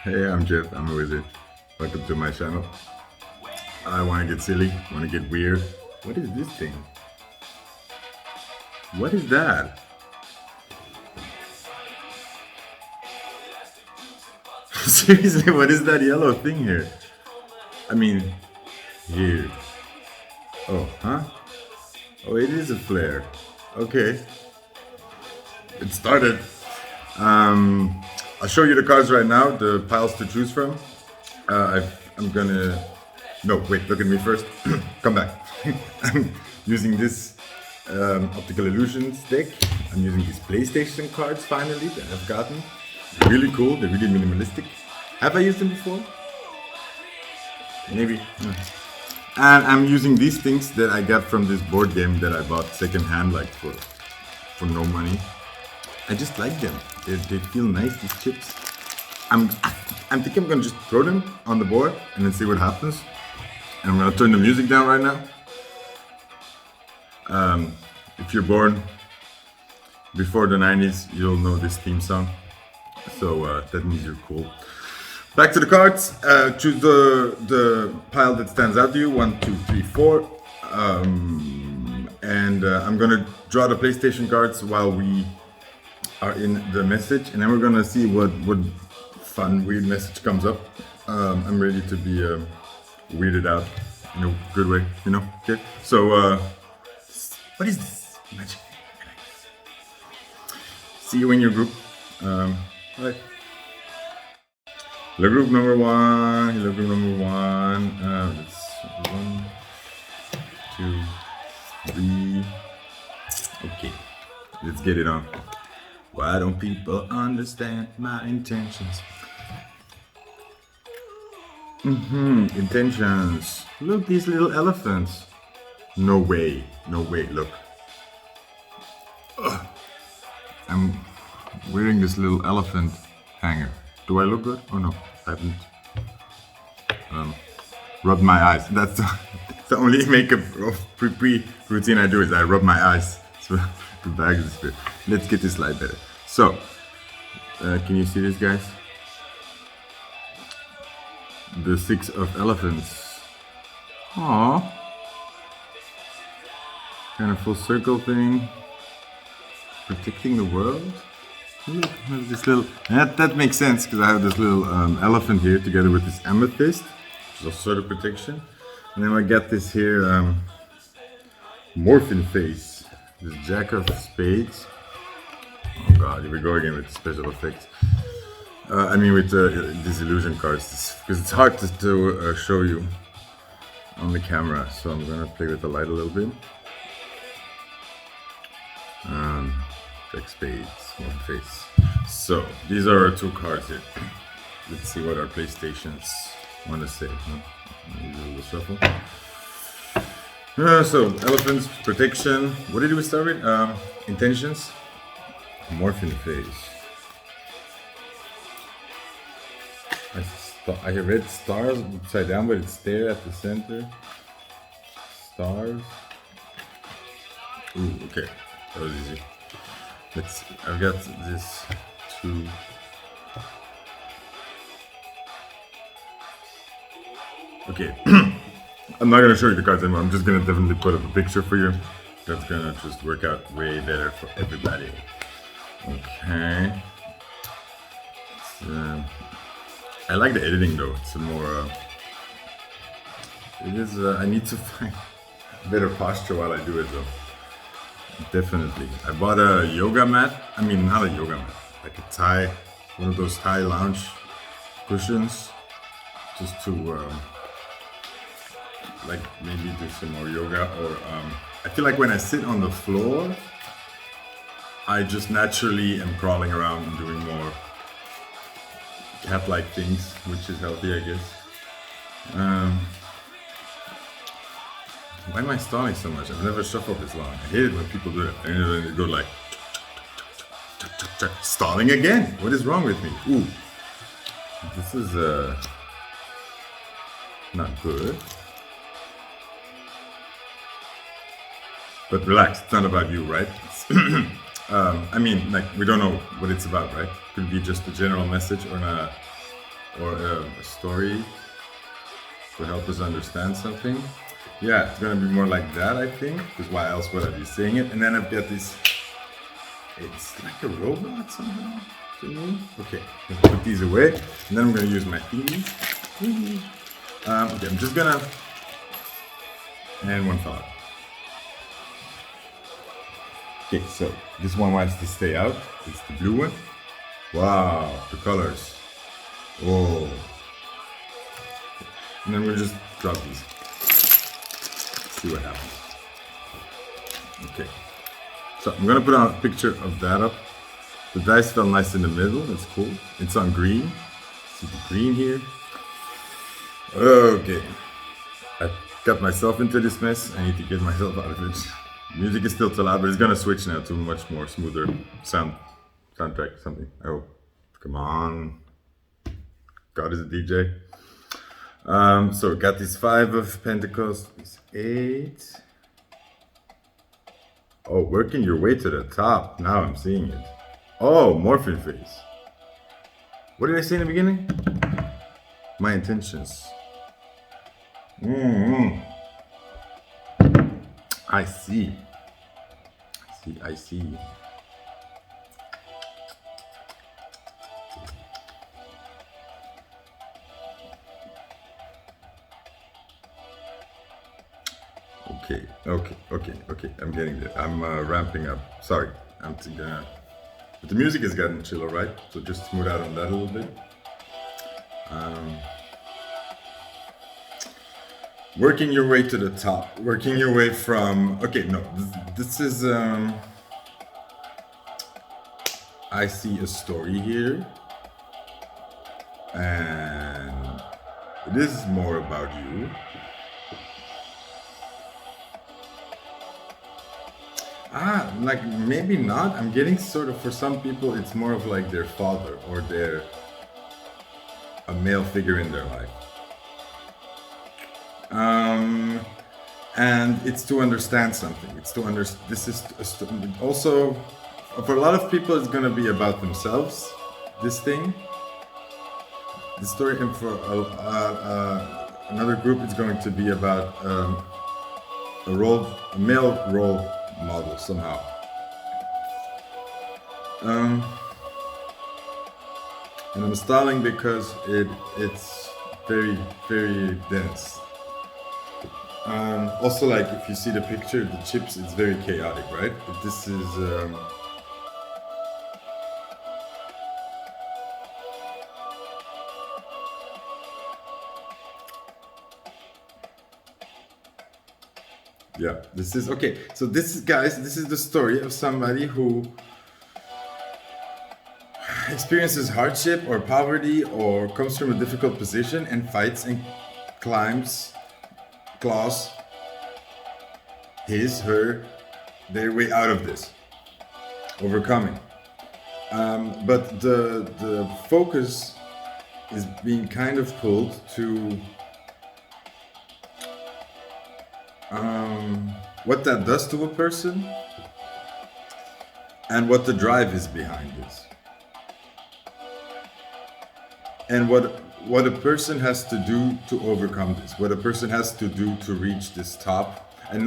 Hey, I'm Jeff, I'm a wizard. Welcome to my channel. I want to get silly, want to get weird. What is this thing? What is that? Seriously, what is that yellow thing here? I mean, here. Oh, huh? Oh, it is a flare. Okay. It started. I'll show you the cards right now, the piles to choose from. I'm gonna. No, wait, look at me first. Come back. I'm using this optical illusions deck. I'm using these PlayStation cards finally that I've gotten. They're really cool, they're really minimalistic. Have I used them before? Maybe. No. And I'm using these things that I got from this board game that I bought second hand, like for no money. I just like them. They feel nice, these chips. I'm thinking I'm gonna just throw them on the board and then see what happens. And I'm gonna turn the music down right now. If you're born before the 90s, you'll know this theme song. So that means you're cool. Back to the cards. Choose the pile that stands out to you. 1, 2, 3, 4. And I'm gonna draw the PlayStation cards while we are in the message, and then we're gonna see what fun weird message comes up. I'm ready to be weirded out in a good way, you know. Okay. So what is this magic? See you in your group. Right. Hello group number one. Hello group number one. It's 1, 2, 3. Okay. Let's get it on. Why don't people understand my intentions? Intentions. Look, these little elephants. No way. No way. Look. Ugh. I'm wearing this little elephant hanger. Do I look good? Oh no, I haven't rubbed my eyes. That's the only makeup pre-routine I do is I rub my eyes. So the bag is good. Let's get this slide better. So, can you see this, guys? The 6 of elephants. Aww. Kind of full circle thing. Protecting the world. Look, this little. That makes sense because I have this little elephant here together with this amethyst, which is also sort of protection. And then I got this here morphin face. This Jack of Spades. Oh god, here we go again with special effects. I mean with these illusion cards, because it's hard to show you on the camera. So I'm gonna play with the light a little bit. Jack of Spades, one face. So these are our 2 cards here. Let's see what our PlayStations want to say. We'll shuffle. So elephants, protection. What did we start with? Intentions. Morphin phase. I read stars upside down, but it's there at the center. Stars. Ooh, okay, that was easy. Let's. I've got this 2. Okay. I'm not gonna show you the cards anymore. I'm just gonna definitely put up a picture for you. That's gonna just work out way better for everybody. Okay. I like the editing though. It's a more. It is. I need to find better posture while I do it though. Definitely. I bought a yoga mat. I mean, not a yoga mat. Like a Thai, one of those Thai lounge cushions, just to like maybe do some more yoga. Or I feel like when I sit on the floor, I just naturally am crawling around and doing more cat-like things, which is healthy, I guess. Why am I stalling so much? I've never shuffled this long. I hate it when people do it. And then they go like stalling again. What is wrong with me? Ooh, this is not good. But relax, it's not about you, right? I mean, like, we don't know what it's about, right? Could be just a general message or or a story to help us understand something. Yeah, it's gonna be more like that, I think, because why else would I be saying it? And then I've got this, it's like a robot somehow to me. Okay, I'm gonna put these away, and then I'm gonna use my thingy. Okay, I'm just gonna, and one fell out. Okay, so this one wants to stay out. It's the blue one. Wow, the colors. Whoa. And then we'll just drop these. See what happens. Okay. So I'm gonna put on a picture of that up. The dice fell nice in the middle. That's cool. It's on green. See the green here. Okay. I got myself into this mess. I need to get myself out of it. Music is still too loud, but it's gonna switch now to a much more smoother soundtrack, something. I hope. Come on. God is a DJ. So we got these 5 of Pentacles, these 8. Oh, working your way to the top. Now I'm seeing it. Oh, morphine phase. What did I say in the beginning? My intentions. I see. I see. Okay. I'm getting there. I'm ramping up. Sorry. But the music is getting chill, alright? So just smooth out on that a little bit. Working your way to the top. Working your way from. Okay, no. This is. I see a story here. And it is more about you. Like maybe not. I'm getting sort of, for some people, it's more of like their father or a male figure in their life. And it's to understand something. It's to also, for a lot of people, it's gonna be about themselves. This thing, this story, and for another group, it's going to be about a male role model somehow. And I'm stalling because it's very, very dense. Also, like if you see the picture, the chips, it's very chaotic, right? But this is yeah, this is okay. So this is, guys, this is the story of somebody who experiences hardship or poverty or comes from a difficult position and fights and claws their way out of this, overcoming. But the focus is being kind of pulled to what that does to a person and what the drive is behind this. And what a person has to do to overcome this, what a person has to do to reach this top, and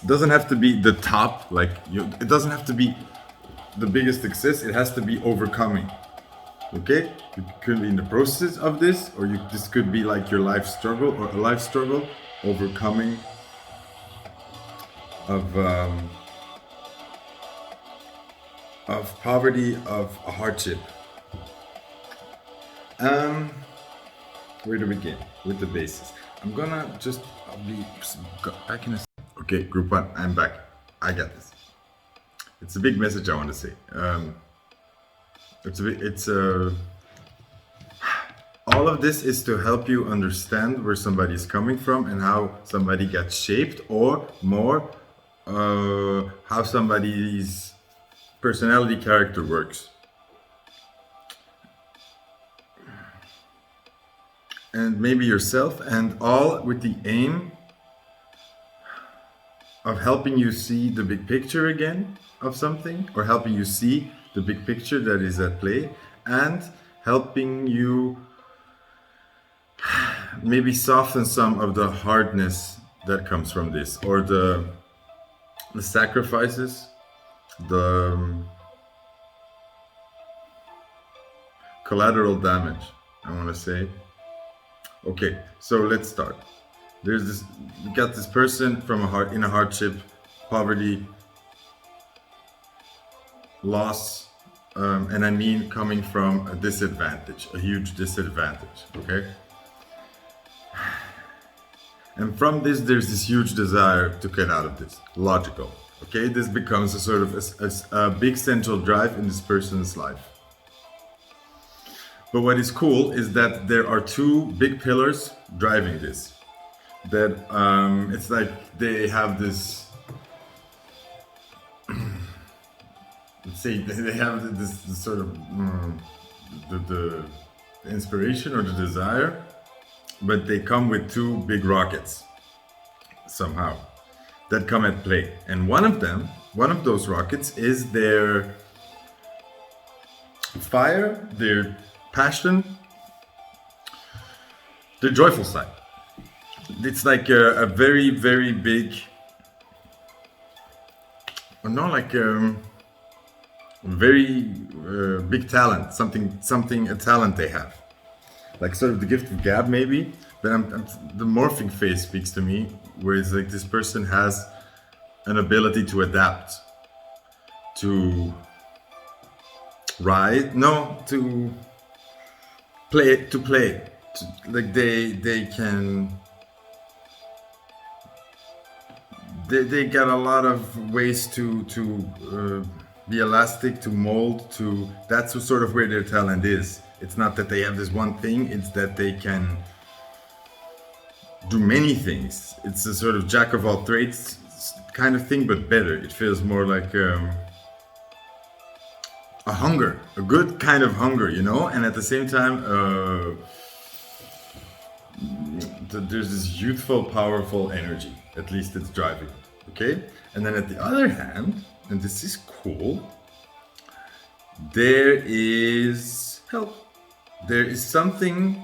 doesn't have to be the top, like it doesn't have to be the biggest success, it has to be overcoming. Okay? You could be in the process of this, or this could be like your life struggle or a life struggle, overcoming of poverty, of a hardship. Where do we begin? With the basis. I'll be back in a. Okay, group 1, I'm back. I got this. It's a big message I want to say. All of this is to help you understand where somebody's coming from and how somebody gets shaped, or more, how somebody's personality character works. And maybe yourself, and all with the aim of helping you see the big picture again of something, or helping you see the big picture that is at play, and helping you maybe soften some of the hardness that comes from this, or the sacrifices, the collateral damage, I want to say. Okay, so let's start. There's this, you got this person from in a hardship, poverty, loss, and I mean coming from a disadvantage, a huge disadvantage, okay? And from this, there's this huge desire to get out of this. Logical, okay? This becomes a sort of a big central drive in this person's life. But what is cool is that there are two big pillars driving this. That it's like they have this, let's say they have this sort of the inspiration or the desire, but they come with two big rockets somehow that come at play. And one of those rockets is their fire, their passion, their joyful side. It's like a very, very big, not like very big talent, a talent they have, like sort of the gift of gab maybe. But the morphing phase speaks to me, where it's like this person has an ability to adapt, to ride, no, to play, like they can. They got a lot of ways to be elastic, to mold, to, that's sort of where their talent is. It's not that they have this one thing, it's that they can do many things. It's a sort of jack of all trades kind of thing, but better. It feels more like a hunger, a good kind of hunger, you know? And at the same time, there's this youthful, powerful energy. At least it's driving it, okay? And then at the other hand, and this is cool, there is help. There is something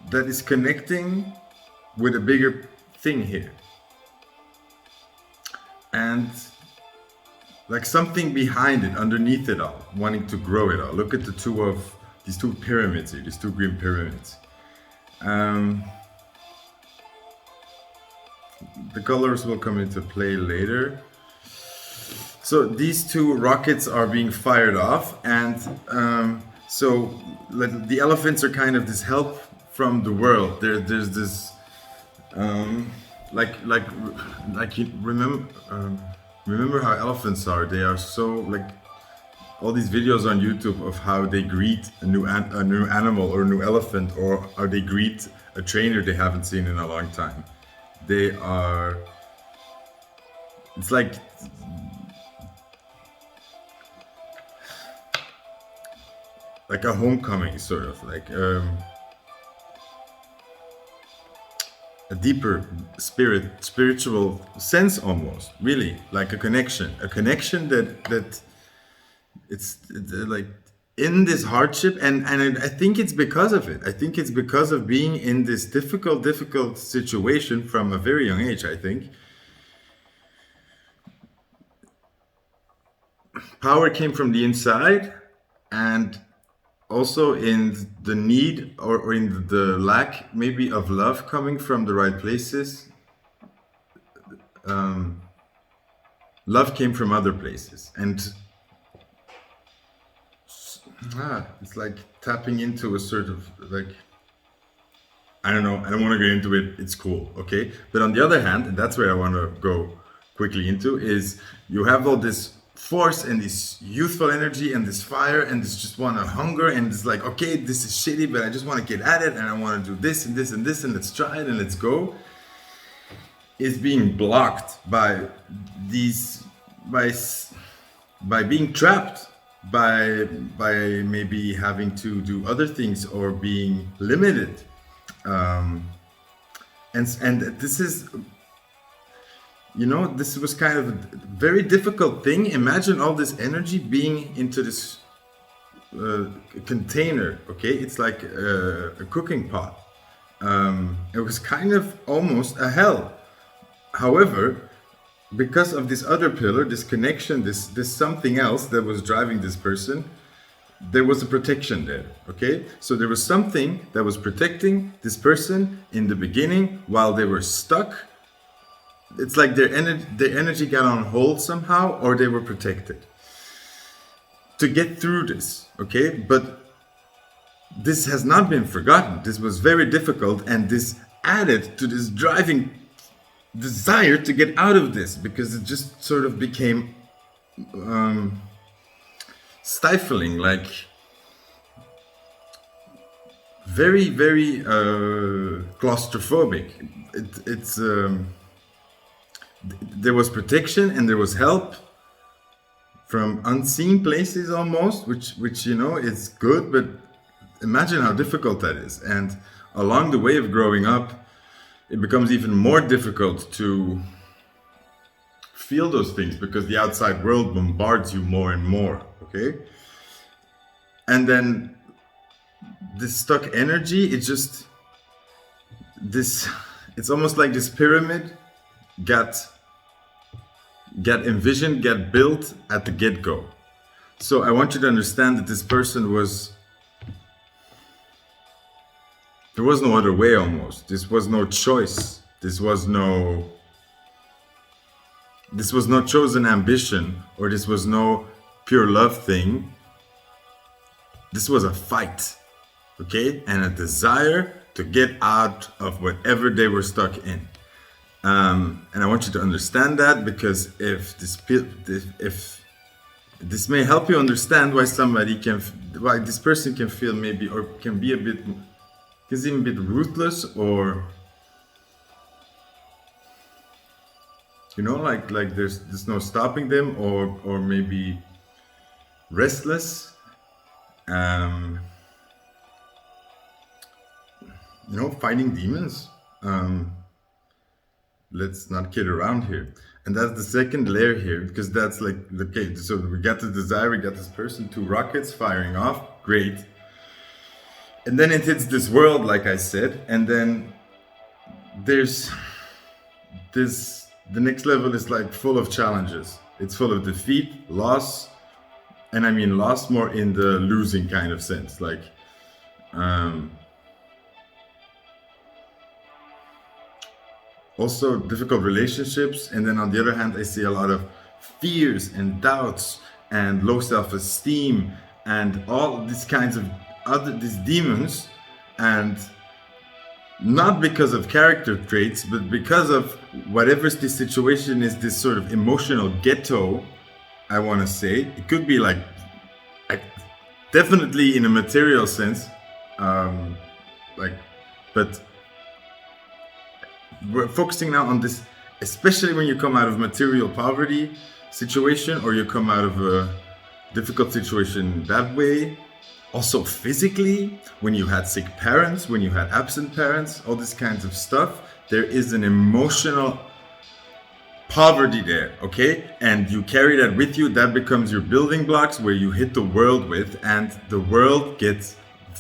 that is connecting with a bigger thing here. And like something behind it, underneath it all, wanting to grow it all. Look at these two pyramids here, these two green pyramids. The colors will come into play later. So these two rockets are being fired off, and so like, the elephants are kind of this help from the world. There's this like you remember how elephants are. They are so like all these videos on YouTube of how they greet a new animal or a new elephant, or how they greet a trainer they haven't seen in a long time. They are, it's like a homecoming, sort of like a deeper spiritual sense, almost, really, like a connection that it's like in this hardship, and I think it's because of it. I think it's because of being in this difficult situation from a very young age. I think power came from the inside, and also in the need or in the lack maybe of love coming from the right places. Love came from other places, and it's like tapping into a sort of like, I don't know, I don't want to get into it, it's cool, okay? But on the other hand, and that's where I want to go quickly into, is you have all this force and this youthful energy and this fire and this just want to hunger, and it's like, okay, this is shitty, but I just want to get at it, and I want to do this and this and this, and let's try it and let's go. Is being blocked by these, by being trapped, by maybe having to do other things or being limited, and this is, you know, this was kind of a very difficult thing. Imagine all this energy being into this container. Okay, it's like a cooking pot. It was kind of almost a hell. However, because of this other pillar, this connection, this something else that was driving this person, there was a protection there. Okay, so there was something that was protecting this person in the beginning while they were stuck. It's like their energy got on hold somehow, or they were protected to get through this. Okay, but this has not been forgotten. This was very difficult, and this added to this driving desire to get out of this, because it just sort of became stifling, like very, very claustrophobic. It's there was protection and there was help from unseen places almost, which you know is good, but imagine how difficult that is. And along the way of growing up, it becomes even more difficult to feel those things because the outside world bombards you more and more. Okay, and then this stuck energy, it's just this, it's almost like this pyramid got envisioned, got built at the get-go. So I want you to understand that this person was, there was no other way almost. This was no choice. This was no chosen ambition, or this was no pure love thing. This was a fight, okay? And a desire to get out of whatever they were stuck in. And I want you to understand that, because if this may help you understand why why this person can feel maybe, or can be even a bit ruthless, or you know, like there's no stopping them, or maybe restless. You know, fighting demons. Let's not kid around here. And that's the second layer here, because that's like, okay, so we got the desire, we got this person, 2 rockets firing off, great. And then it hits this world, like I said, and then there's this, the next level is like full of challenges. It's full of defeat, loss, and I mean loss more in the losing kind of sense, like also difficult relationships. And then on the other hand, I see a lot of fears and doubts and low self-esteem and all these kinds of these demons, and not because of character traits, but because of whatever this situation is, this sort of emotional ghetto, I want to say. It could be like definitely in a material sense, but we're focusing now on this, especially when you come out of material poverty situation, or you come out of a difficult situation that way. Also physically, when you had sick parents, when you had absent parents, all these kinds of stuff, there is an emotional poverty there, okay? And you carry that with you, that becomes your building blocks where you hit the world with, and the world gets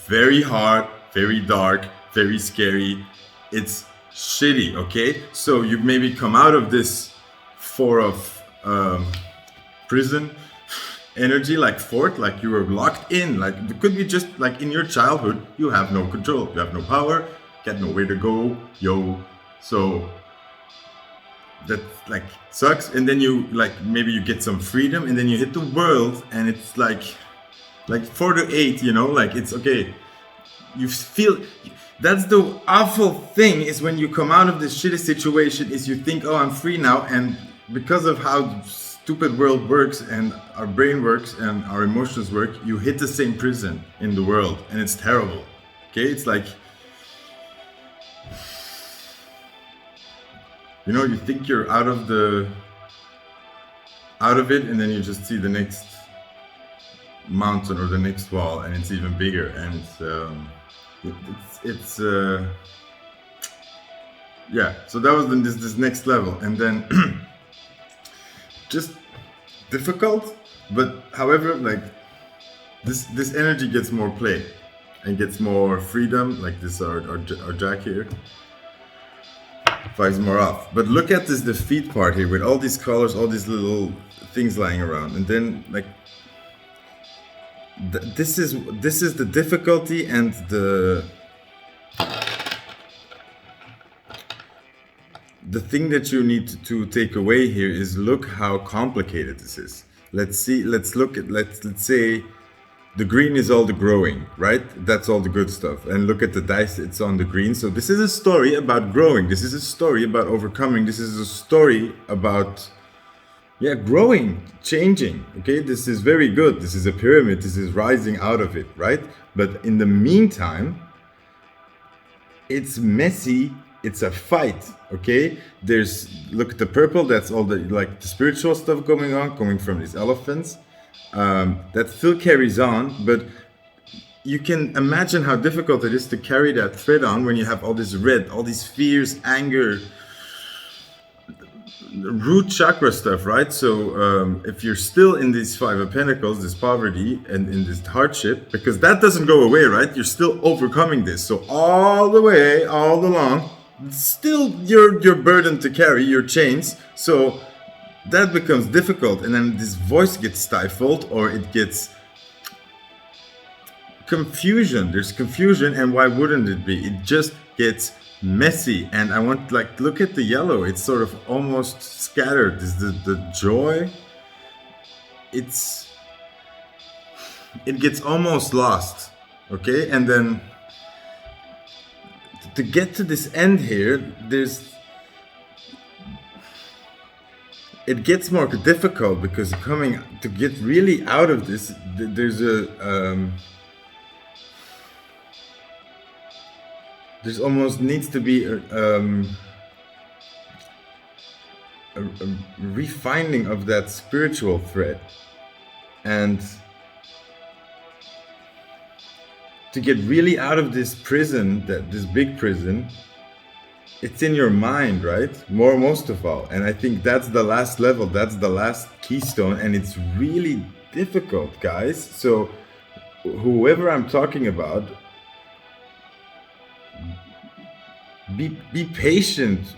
very hard, very dark, very scary. It's shitty, okay? So you maybe come out of this prison energy, like fort, like you were locked in, like it could be just like in your childhood, you have no control, you have no power, got nowhere to go, so that like sucks. And then you like, maybe you get some freedom, and then you hit the world, and it's like 4 to 8, you know, like it's okay. You feel, that's the awful thing, is when you come out of this shitty situation, is you think, oh, I'm free now, and because of how stupid world works and our brain works and our emotions work, you hit the same prison in the world, and it's terrible. Okay, it's like, you know, you think you're out of it, and then you just see the next mountain or the next wall, and it's even bigger, and yeah. So that was this next level, and then just difficult, but however, like this energy gets more play and gets more freedom. Like this, our jack here fives more off. But look at this defeat part here with all these colors, all these little things lying around, and then like this is the difficulty and the thing that you need to take away here is look how complicated this is. Let's say the green is all the growing, right? That's all the good stuff. And look at the dice, it's on the green. So this is a story about growing. This is a story about overcoming. This is a story about growing, changing. Okay, this is very good. This is a pyramid. This is rising out of it, right? But in the meantime, it's messy. It's a fight. Okay, look at the purple. That's all the like the spiritual stuff going on, coming from these elephants. That still carries on, but you can imagine how difficult it is to carry that thread on when you have all this red, all these fears, anger, root chakra stuff, right? So if you're still in these Five of Pentacles, this poverty and in this hardship, because that doesn't go away, right? You're still overcoming this. So all the way, all along, still your burden to carry, your chains. So that becomes difficult, and then this voice gets stifled, or it gets confusion. There's confusion, and why wouldn't it be? It just gets messy. And I want, like, look at the yellow. It's sort of almost scattered. This the joy. It gets almost lost. Okay, and then to get to this end here, it gets more difficult because to get really out of this, there's almost needs to be a refining of that spiritual thread, and to get really out of this prison, this big prison. It's in your mind, right? Most of all. And I think that's the last level. That's the last keystone. And it's really difficult, guys. So whoever I'm talking about, be patient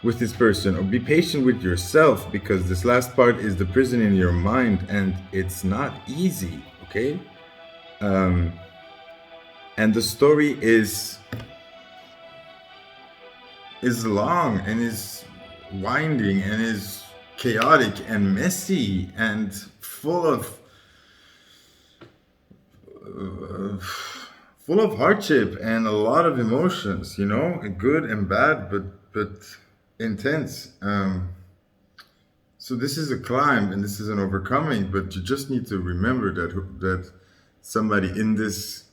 with this person, or be patient with yourself, because this last part is the prison in your mind, and it's not easy, okay? And the story is long and is winding and is chaotic and messy and full of hardship and a lot of emotions, good and bad, but intense. So this is a climb and this is an overcoming, but you just need to remember that somebody in this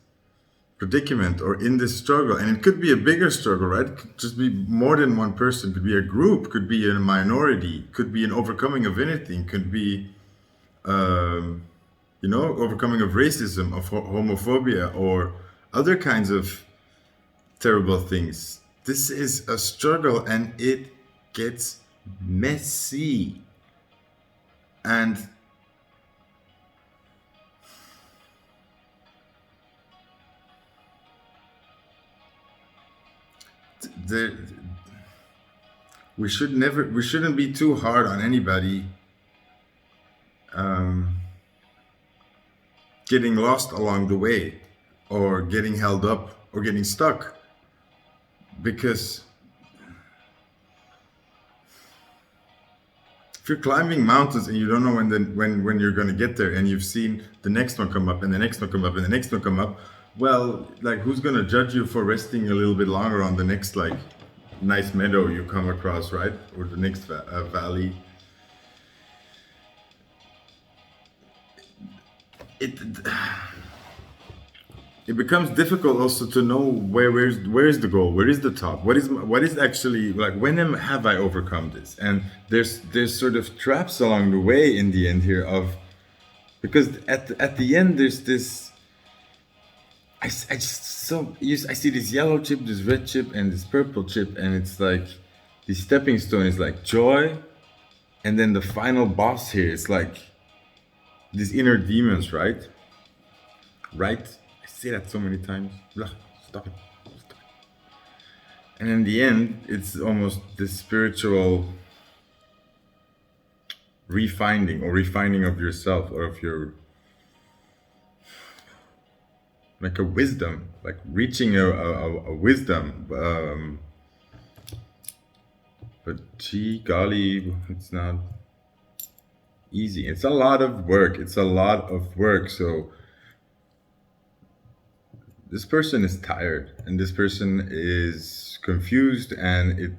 predicament or in this struggle, and it could be a bigger struggle, right? It could just be more than one person, could be a group, could be a minority, could be an overcoming of anything, could be overcoming of racism, of homophobia, or other kinds of terrible things. This is a struggle, and it gets messy, and we shouldn't be too hard on anybody getting lost along the way, or getting held up, or getting stuck, because if you're climbing mountains and you don't know when you're going to get there, and you've seen the next one come up and the next one come up and the next one come up, well, like, who's going to judge you for resting a little bit longer on the next, like, nice meadow you come across, right? Or the next valley. It becomes difficult also to know where is the goal, where is the top, what is actually, like, when have I overcome this? And there's sort of traps along the way in the end here because at the end there's this. I see this yellow chip, this red chip, and this purple chip, and it's like the stepping stone is like joy, and then the final boss here is like these inner demons, right? right? I say that so many times. Blah, stop it. Stop it. And in the end, it's almost this spiritual refining of yourself, or of your, like a wisdom, like reaching a wisdom. But gee golly, it's not easy. It's a lot of work. It's a lot of work. So this person is tired, and this person is confused, and it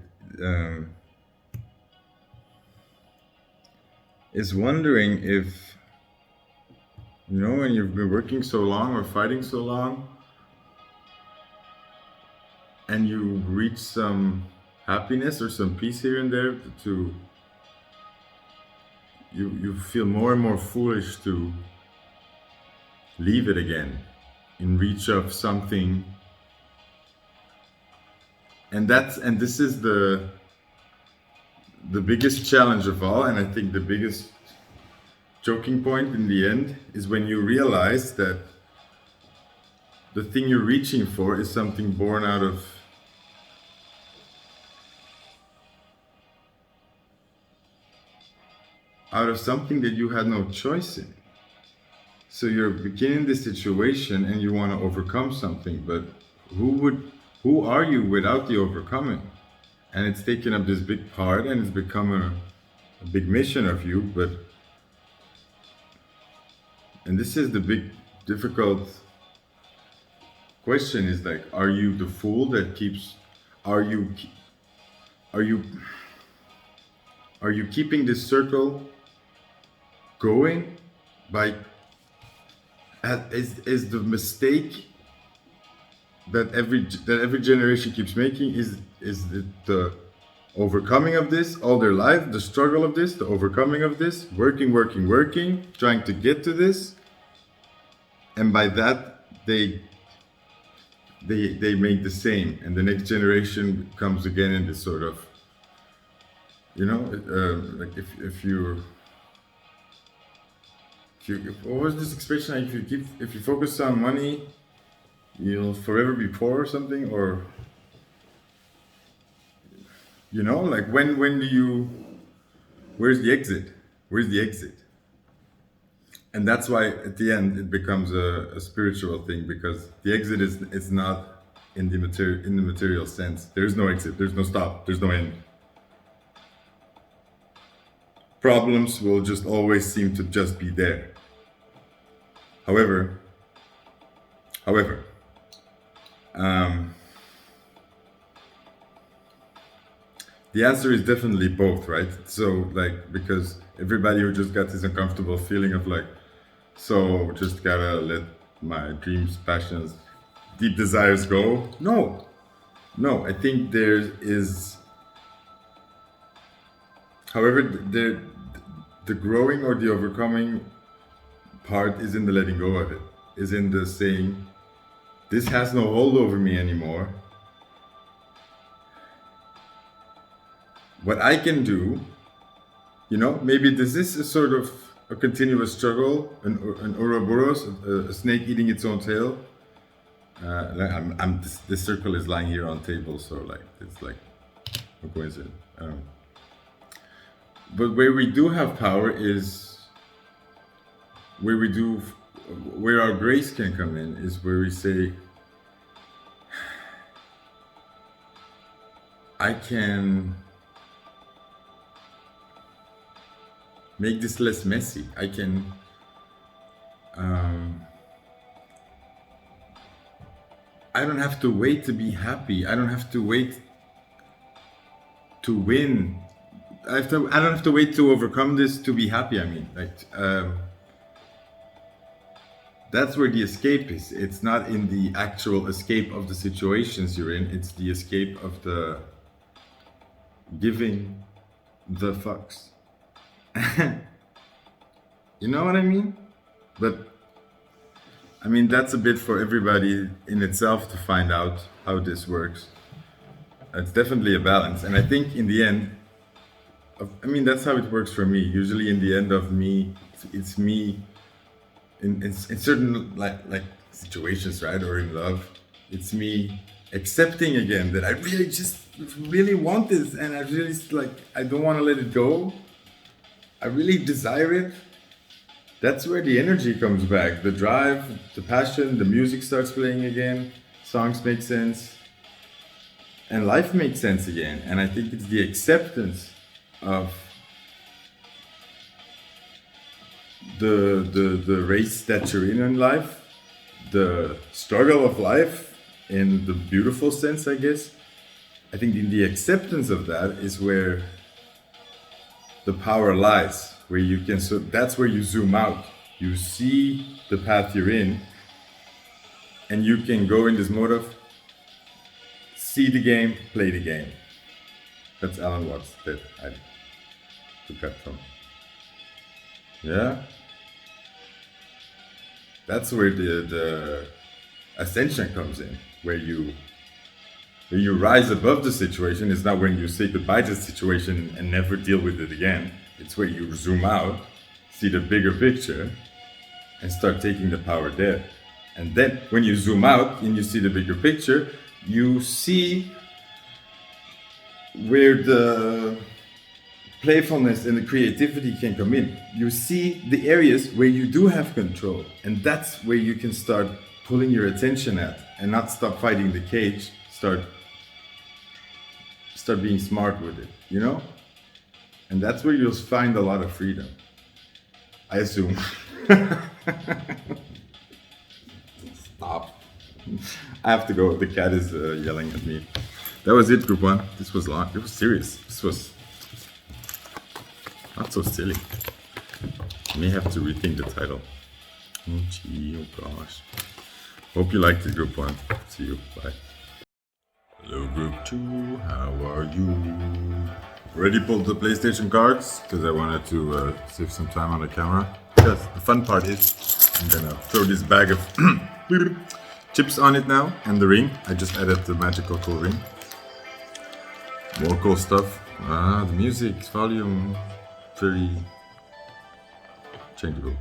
is wondering if, when you've been working so long or fighting so long, and you reach some happiness or some peace here and there, to you feel more and more foolish to leave it again in reach of something. And this is the biggest challenge of all, and I think the biggest choking point in the end is when you realize that the thing you're reaching for is something born out of something that you had no choice in. So you're beginning this situation and you want to overcome something, but who are you without the overcoming? And it's taken up this big part, and it's become a big mission of you. And this is the big difficult question, is like, are you the fool that keeps, are you keeping this circle going by, is the mistake that every generation keeps making, is the overcoming of this all their life, the struggle of this, the overcoming of this, working, trying to get to this, and by that they make the same, and the next generation comes again in this sort of, like if what was this expression? Like, if you focus on money, you'll forever be poor, or something, or like when do you, where's the exit? And that's why at the end it becomes a spiritual thing, because the exit is not in the material sense. There's no exit, there's no stop, there's no end. Problems will just always seem to just be there. However, the answer is definitely both, right? So, like, because everybody who just got this uncomfortable feeling of like, so just gotta let my dreams, passions, deep desires go. No, I think there is, however, the growing or the overcoming part is in the letting go of it, is in the saying, this has no hold over me anymore. What I can do, maybe this is a sort of a continuous struggle, an Ouroboros, a snake eating its own tail. This circle is lying here on table, so like it's like a coincidence. But where we do have power is where our grace can come in, is where we say, I can make this less messy. I can I don't have to wait to be happy. I don't have to wait to win. I don't have to wait to overcome this to be happy. I mean, that's where the escape is. It's not in the actual escape of the situations you're in. It's the escape of the giving the fucks. You know what I mean? But I mean, that's a bit for everybody in itself to find out how this works. It's definitely a balance. And I think in the end, that's how it works for me. Usually in the end of me, it's me in certain like situations, right? Or in love. It's me accepting again that I really just really want this, and I really like I don't want to let it go. I really desire it. That's where the energy comes back, the drive, the passion, the music starts playing again, songs make sense, and life makes sense again. And I think it's the acceptance of the race that you're in life, the struggle of life in the beautiful sense, I guess. I think in the acceptance of that is where the power lies, where you can, so that's where you zoom out. You see the path you're in, and you can go in this mode of see the game, play the game. That's Alan Watts that I took that from. Yeah? That's where the ascension comes in, where you rise above the situation. It's not when you say goodbye to the situation and never deal with it again. It's where you zoom out, see the bigger picture, and start taking the power there. And then when you zoom out and you see the bigger picture, you see where the playfulness and the creativity can come in. You see the areas where you do have control, and that's where you can start pulling your attention at and not stop fighting the cage. Start being smart with it, you know? And that's where you'll find a lot of freedom, I assume. Stop. I have to go. The cat is yelling at me. That was it, group one. This was long. It was serious. This was not so silly. I may have to rethink the title. Oh gee, oh gosh. Hope you liked it, group one. See you. Bye. Hello, group two. How are you? Already pulled the PlayStation cards because I wanted to save some time on the camera. Yes, the fun part is I'm gonna throw this bag of chips on it now, and the ring. I just added the magical cool ring. More cool stuff. The music volume very changeable.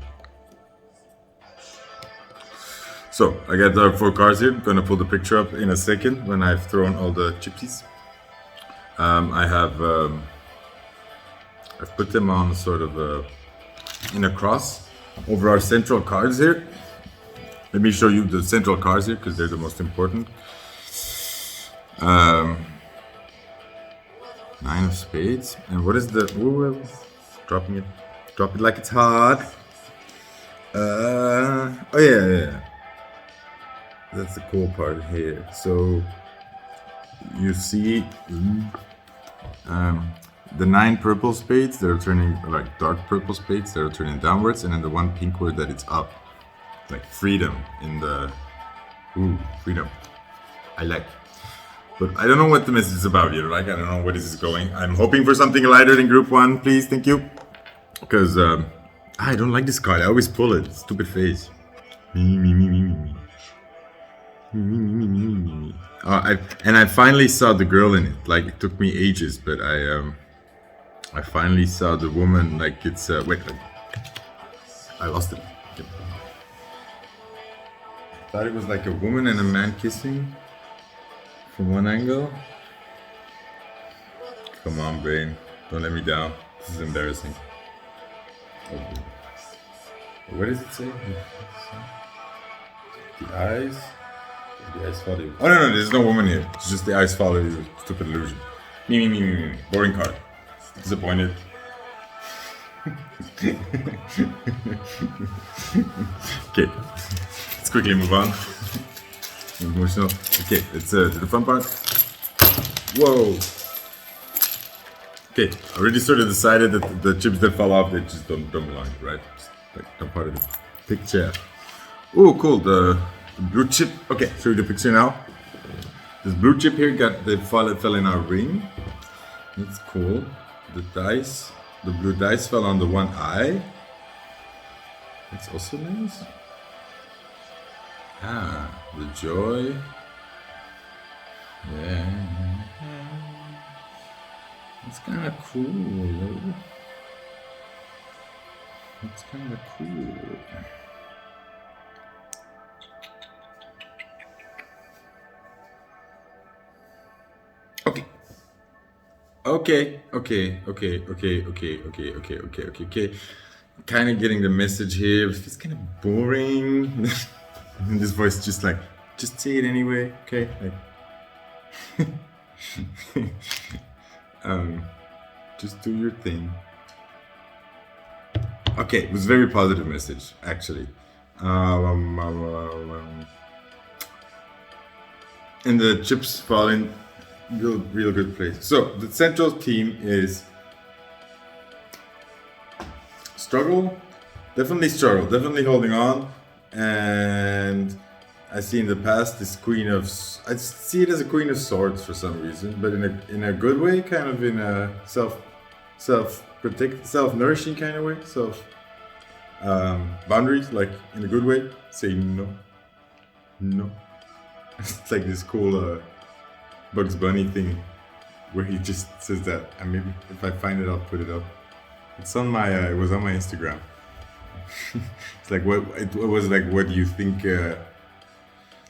So I got the 4 cards here. I'm gonna pull the picture up in a second when I've thrown all the chipsies. I've put them on sort of in a cross over our central cards here. Let me show you the central cards here because they're the most important. 9 of spades. And what is the... Ooh, dropping it. Drop it like it's hot. Oh yeah. That's the cool part here. So you see the 9 purple spades that are turning, like dark purple spades that are turning downwards, and then the 1 pink word that it's up. Like freedom in the... Ooh, freedom. I like. But I don't know what the message is about here. Like, I don't know where this is going. I'm hoping for something lighter than group 1, please. Thank you. Because I don't like this card. I always pull it. Stupid face. Me. And I finally saw the girl in it. Like, it took me ages, but I finally saw the woman. Like, it's wait, I lost it. I thought it was like a woman and a man kissing from one angle. Come on, brain, don't let me down. This is embarrassing. Okay. What does it say? The eyes. The eyes follow you. Oh no, there's no woman here. It's just the eyes follow you. Stupid illusion. Me. Boring card. Disappointed. Okay, let's quickly move on. Emotional. Okay, let's do the fun part. Whoa. Okay, I already sort of decided that the chips that fall off, they just don't belong, right? Just, like, not part of the picture. Oh, cool. The blue chip. Okay, show you the picture now. This blue chip here fell in our ring. It's cool. The dice. The blue dice fell on the one eye. That's also nice. The joy. Yeah. It's kind of cool. It's kind of cool. Okay. Kind of getting the message here. It's kind of boring. And this voice just like, just say it anyway, okay? Like, just do your thing. Okay, it was a very positive message, actually. And the chips fall in real good place. So the central theme is struggle, definitely holding on. And I see in the past this I see it as a queen of swords for some reason, but in a good way, kind of in a self nourishing kind of way, boundaries, like in a good way. Say no. It's like this cool Bugs Bunny thing where he just says that. And maybe if I find it, I'll put it up. It's on my. It was on my Instagram. It's like it was like, what do you think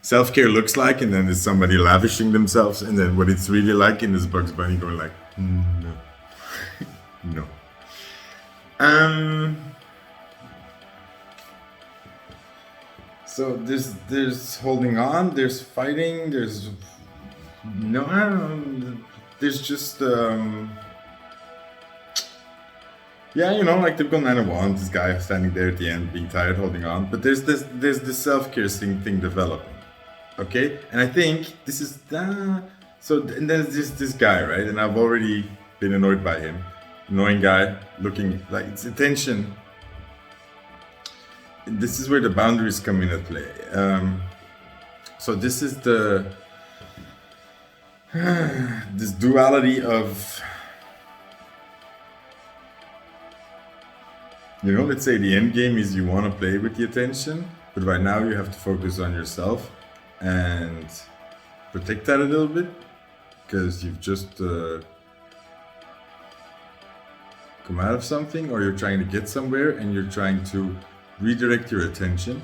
self-care looks like? And then there's somebody lavishing themselves, and then what it's really like, and there's Bugs Bunny going like, no, no. So there's holding on, there's fighting, there's no, I don't know, there's just yeah, like typical 9 of Wands, this guy standing there at the end, being tired, holding on. But there's this self-care thing developing, okay? And I think this is so. And then there's this guy, right? And I've already been annoyed by him, annoying guy, looking like it's attention. This is where the boundaries come into play. So this is this duality of. Let's say the end game is you want to play with the attention, but right now you have to focus on yourself and protect that a little bit, because you've just come out of something, or you're trying to get somewhere and you're trying to redirect your attention.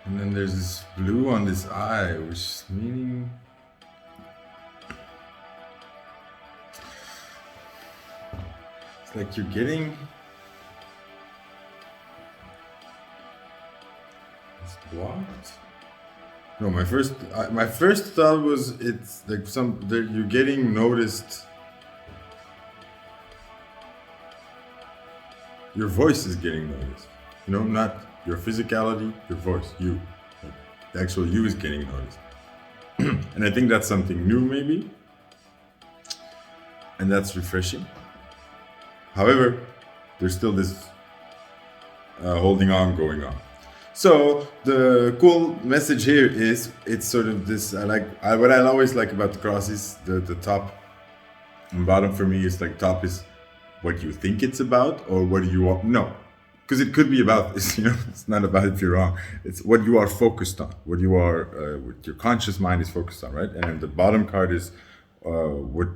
And then there's this blue on this eye, which is meaning... like you're getting it's blocked. No, my first thought was it's like you're getting noticed. Your voice is getting noticed. Not your physicality, your voice, you. Like, the actual you is getting noticed. And I think that's something new, maybe. And that's refreshing. However, there's still this holding on going on. So the cool message here is it's sort of this. What I always like about the cross is the top and bottom. For me, is like top is what you think it's about, or what do you want? No, because it could be about this. It's not about if you're wrong. It's what you are focused on, what you are, what your conscious mind is focused on, right? And then the bottom card is what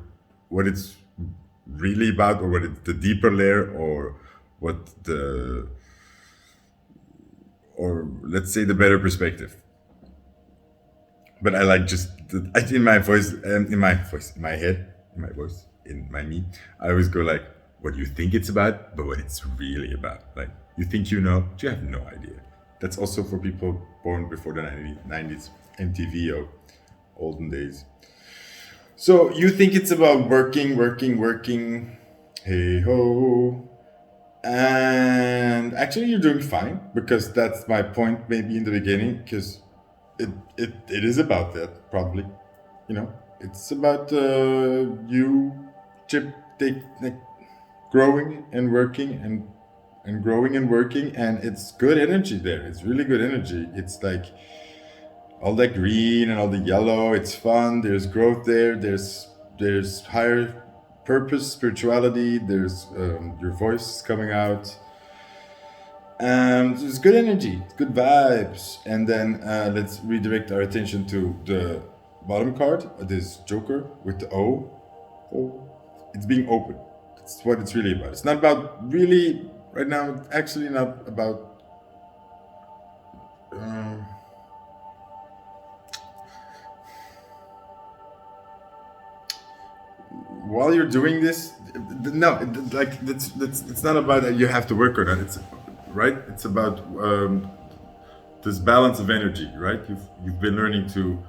it's really about, or what it's the deeper layer, or let's say the better perspective. But I like just in my me, I always go like, what you think it's about, but what it's really about. Like, you think but you have no idea. That's also for people born before the 90s MTV or olden days. So you think it's about working, hey ho, and actually you're doing fine, because that's my point maybe in the beginning, because it is about that, probably. It's about you growing and working and growing and working, and it's good energy there. It's really good energy. It's like all that green and all the yellow. It's fun. There's growth there. There's higher purpose, spirituality. There's your voice coming out. There's good energy, good vibes. And then let's redirect our attention to the bottom card, this Joker with the O. It's being open. It's what it's really about. It's not about really, right now, it's actually not about while you're doing this, no, like that's it's not about that you have to work on it. It's right. It's about this balance of energy, right? You've been learning to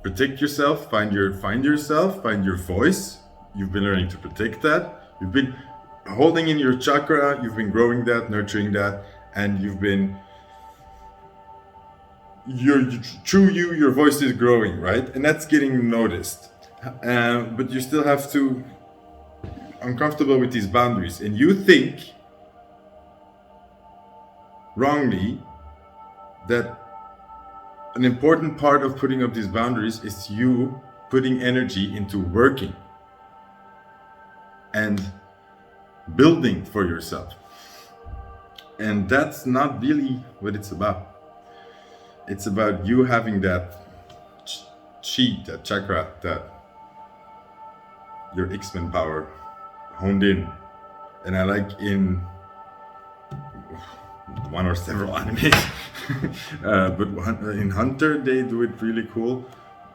protect yourself, find yourself, find your voice. You've been learning to protect that. You've been holding in your chakra. You've been growing that, nurturing that, and you've been your voice is growing, right? And that's getting noticed. But you still have to uncomfortable with these boundaries, and you think wrongly that an important part of putting up these boundaries is you putting energy into working and building for yourself. And that's not really what it's about. It's about you having that chi, that chakra, that your X-Men power honed in. And I like in one or several animes, but in Hunter they do it really cool,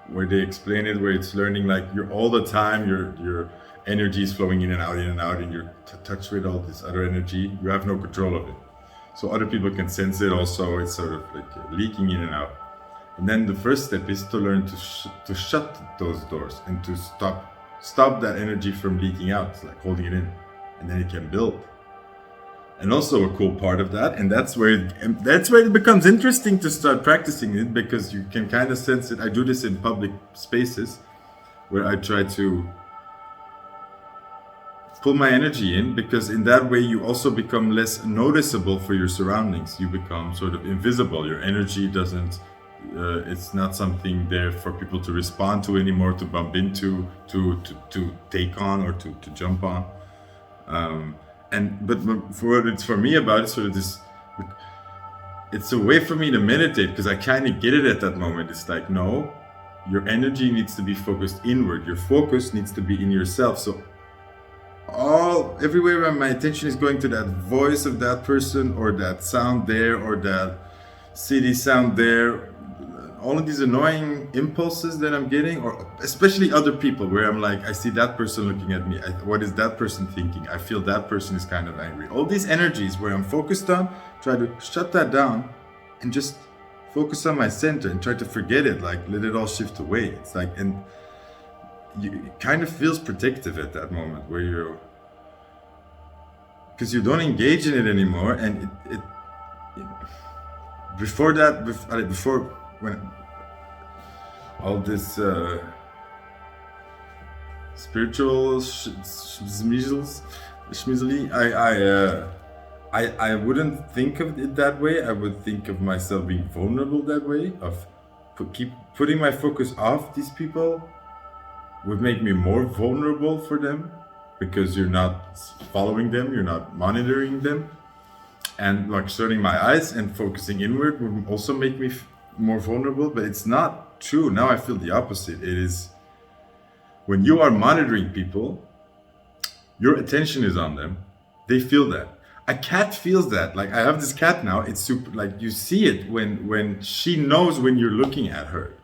where they explain it, where it's learning like you're all the time, your energy is flowing in and out, and you're touched with all this other energy. You have no control of it. So other people can sense it also. It's sort of like leaking in and out. And then the first step is to learn to shut those doors and to stop that energy from leaking out, like holding it in, and then it can build. And also a cool part of that, and that's where it becomes interesting to start practicing it, because you can kind of sense it. I do this in public spaces where I try to pull my energy in, because in that way you also become less noticeable for your surroundings. You become sort of invisible. Your energy doesn't, it's not something there for people to respond to anymore, to bump into, to take on, or to jump on. But for what it's for me about, it's sort of this, it's a way for me to meditate, because I kind of get it at that moment. It's like, no, your energy needs to be focused inward. Your focus needs to be in yourself. So everywhere where my attention is going to that voice of that person, or that sound there, or that city sound there, all of these annoying impulses that I'm getting, or especially other people, where I'm like, I see that person looking at me, what is that person thinking? I feel that person is kind of angry. All these energies where I'm focused on, try to shut that down and just focus on my center and try to forget it, like let it all shift away. It's like, and it kind of feels protective at that moment, where because you don't engage in it anymore. And before when all this spiritual schmizzle, I wouldn't think of it that way. I would think of myself being vulnerable that way, of keep putting my focus off these people would make me more vulnerable for them, because you're not following them, you're not monitoring them. And like shutting my eyes and focusing inward would also make me more vulnerable. But it's not true. Now I feel the opposite. It is when you are monitoring people, your attention is on them. They feel that. A cat feels that. Like I have this cat now. It's super, like you see it when she knows when you're looking at her.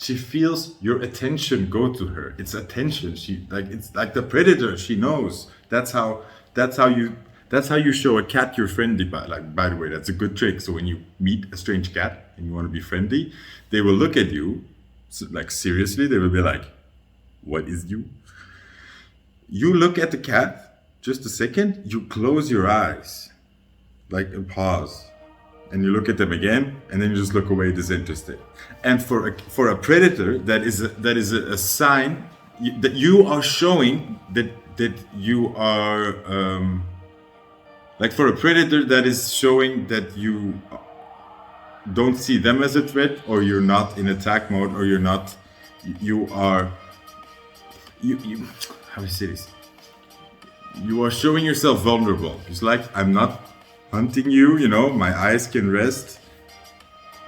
She feels your attention go to her. It's attention. It's like the predator. She knows. That's how you show a cat you're friendly. By the way, that's a good trick. So when you meet a strange cat and you want to be friendly, they will look at you, like seriously. They will be like, "What is you?" You look at the cat just a second. You close your eyes, like a pause. And you look at them again, and then you just look away disinterested. And for a predator, that is a sign that you are showing that you are like for a predator, that is showing that you don't see them as a threat, or you're not in attack mode, or you how do you say this? You are showing yourself vulnerable. It's like, I'm not hunting you, my eyes can rest.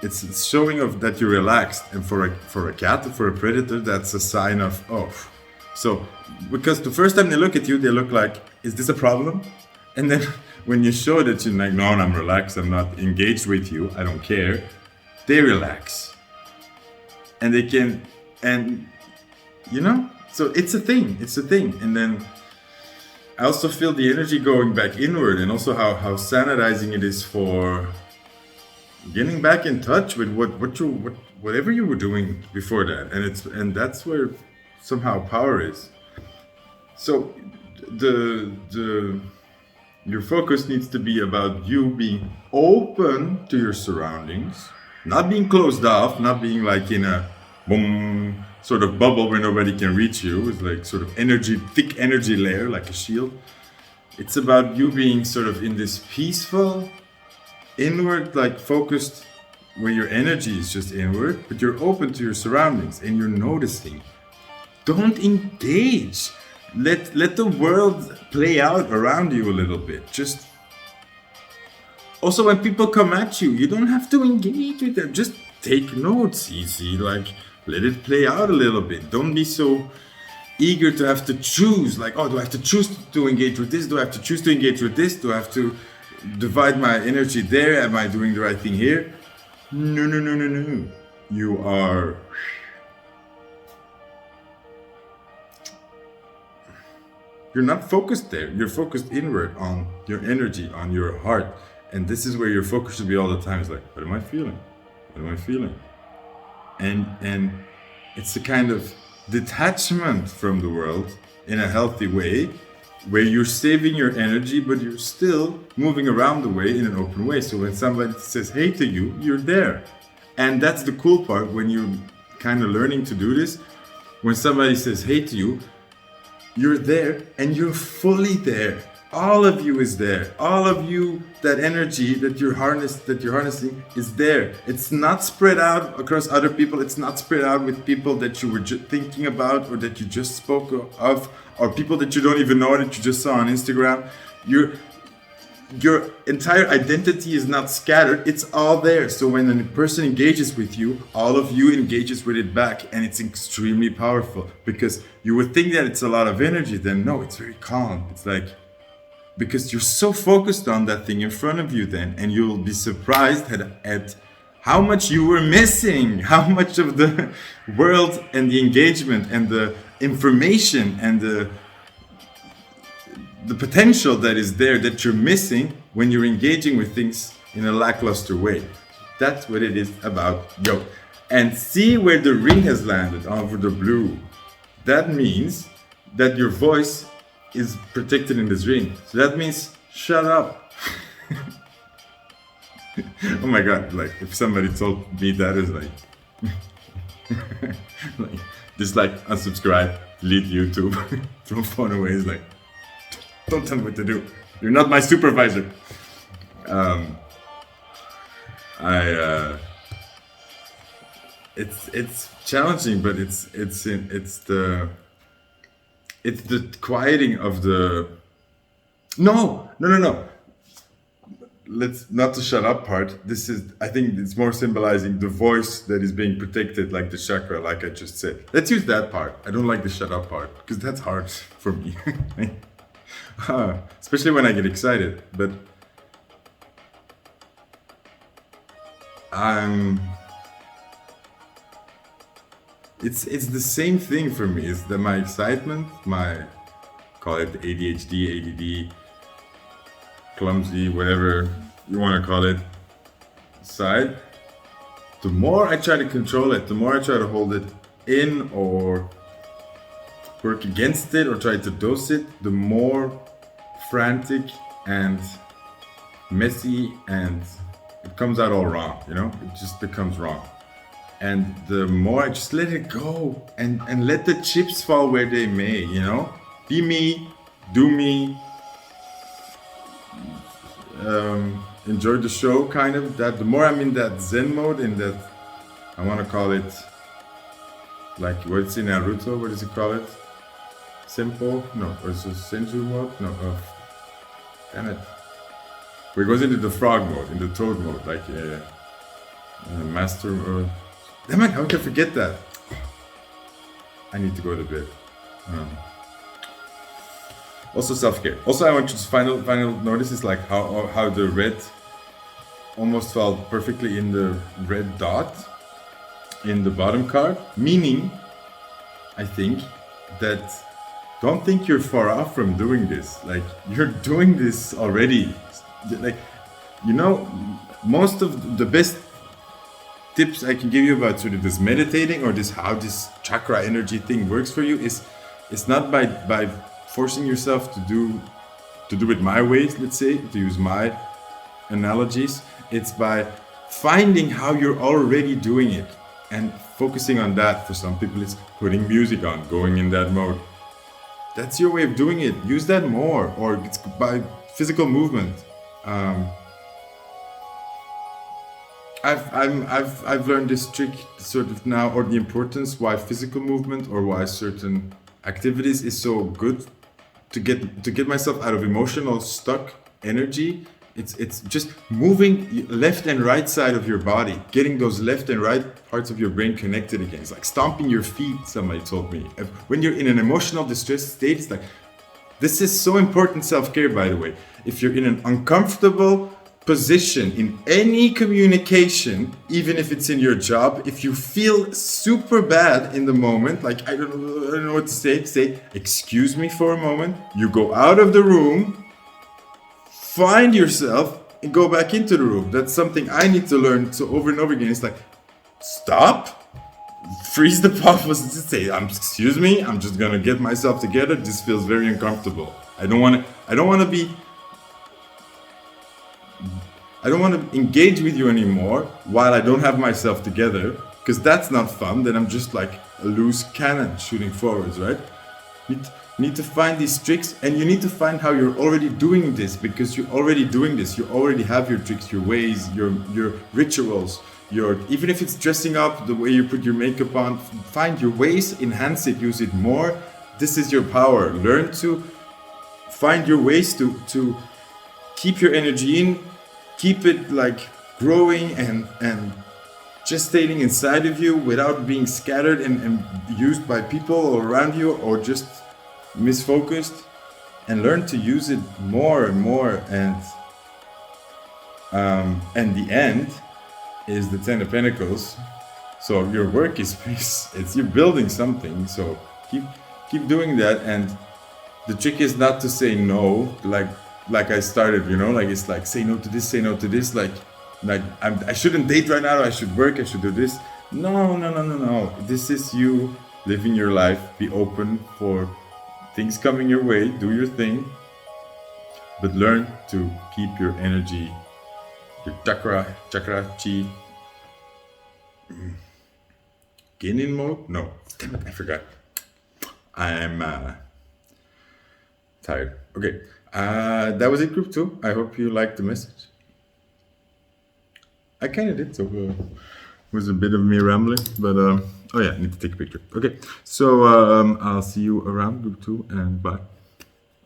It's showing of that you're relaxed. And for a cat, for a predator, that's a sign of, so because the first time they look at you, they look like, is this a problem? And then when you show that you're like, no, I'm relaxed, I'm not engaged with you, I don't care, they relax. And they can, and So it's a thing. It's a thing. And then I also feel the energy going back inward, and also how sanitizing it is for getting back in touch with whatever you were doing before that. And that's where somehow power is. So the your focus needs to be about you being open to your surroundings, not being closed off, not being like in a boom sort of bubble where nobody can reach you. It's like sort of energy, thick energy layer, like a shield. It's about you being sort of in this peaceful, inward, like focused, where your energy is just inward, but you're open to your surroundings and you're noticing. Don't engage. Let the world play out around you a little bit. Just also when people come at you, you don't have to engage with them. Just take notes, easy. Like let it play out a little bit. Don't be so eager to have to choose. Like, oh, do I have to choose to engage with this? Do I have to choose to engage with this? Do I have to divide my energy there? Am I doing the right thing here? No, no, no, no, no. You are. You're not focused there. You're focused inward on your energy, on your heart. And this is where your focus should be all the time. It's like, what am I feeling? What am I feeling? And it's a kind of detachment from the world in a healthy way, where you're saving your energy, but you're still moving around the way in an open way. So when somebody says hey to you, you're there. And that's the cool part when you're kind of learning to do this. When somebody says hey to you, you're there and you're fully there. All of you is there. All of you, that energy that you're harnessing is there. It's not spread out across other people. It's not spread out with people that you were thinking about or that you just spoke of, or people that you don't even know that you just saw on Instagram. Your entire identity is not scattered. It's all there. So when a person engages with you, all of you engages with it back, and it's extremely powerful, because you would think that it's a lot of energy. Then no, it's very calm. It's like, because you're so focused on that thing in front of you then, and you'll be surprised at how much you were missing, how much of the world and the engagement and the information and the potential that is there that you're missing when you're engaging with things in a lackluster way. That's what it is about. Yo, and see where the ring has landed over the blue. That means that your voice is protected in this ring. So that means shut up. Oh my god, like if somebody told me that, is like, like dislike, unsubscribe, delete YouTube, throw phone away. Is like, don't tell me what to do. You're not my supervisor. It's challenging, but it's the quieting of the. No. Let's not the shut up part. This is, I think it's more symbolizing the voice that is being protected, like the chakra, like I just said. Let's use that part. I don't like the shut up part because that's hard for me. Especially when I get excited, but it's the same thing for me. It's that my excitement, my, call it ADHD, ADD, clumsy, whatever you want to call it, side, the more I try to control it, the more I try to hold it in or work against it or try to dose it, the more frantic and messy, and it comes out all wrong, you know? It just becomes wrong. And the more I just let it go and let the chips fall where they may, you know? Be me, do me, enjoy the show, kind of. That the more I'm in that Zen mode, in that, I want to call it, like what's in Naruto, what does he call it? Simple? No, or is it Senju mode? No, damn it. Where it goes into the frog mode, in the toad mode, like master, or damn it, how can I forget that? I need to go to bed. Also self-care. Also, I want you to final notice is like how the red almost fell perfectly in the red dot in the bottom card, meaning, I think, that don't think you're far off from doing this. Like, you're doing this already. Like, you know, most of the best tips I can give you about sort of this meditating or this how this chakra energy thing works for you is it's not by forcing yourself to do it my ways, let's say, to use my analogies. It's by finding how you're already doing it and focusing on that. For some people it's putting music on, going in that mode. That's your way of doing it. Use that more, or it's by physical movement. I've learned this trick sort of now, or the importance why physical movement or why certain activities is so good to get myself out of emotional stuck energy. It's just moving left and right side of your body, getting those left and right parts of your brain connected again. It's like stomping your feet, somebody told me. When you're in an emotional distress state, it's like, this is so important self-care, by the way. If you're in an uncomfortable position in any communication, even if it's in your job, if you feel super bad in the moment, like I don't know what to say excuse me for a moment, you go out of the room, find yourself and go back into the room. That's something I need to learn. So over and over again, it's like, stop, freeze the pulse, say, excuse me, I'm just gonna get myself together. This feels very uncomfortable. I don't want to engage with you anymore while I don't have myself together, because that's not fun. Then I'm just like a loose cannon shooting forwards, right? You need to find these tricks, and you need to find how you're already doing this, because you're already doing this. You already have your tricks, your ways, your rituals, even if it's dressing up, the way you put your makeup on, find your ways, enhance it, use it more. This is your power. Learn to find your ways to keep your energy in, keep it like growing and gestating inside of you without being scattered and used by people around you or just misfocused, and learn to use it more and more. And the end is the Ten of Pentacles. So your work is it's you're building something. So keep doing that. And the trick is not to say no, like I started, like it's like say no to this, like I shouldn't date right now, I should work, I should do this. No. This is you living your life. Be open for things coming your way, do your thing, but learn to keep your energy, your chakra chi in mode. No, damn it, I forgot. I'm tired. Okay. That was it, group 2. I hope you liked the message. I kind of did, so it was a bit of me rambling, but oh yeah, I need to take a picture. Okay, so I'll see you around group 2, and bye.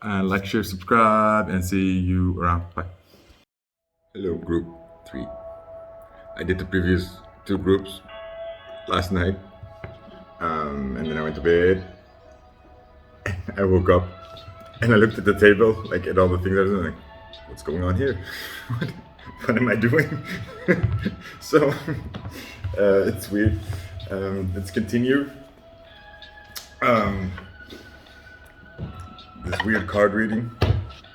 Like, share, subscribe, and see you around. Bye. Hello, group 3. I did the previous 2 groups last night, and then I went to bed. I woke up. And I looked at the table, like at all the things I was doing, like, what's going on here? What am I doing? So, it's weird. Let's continue. This weird card reading.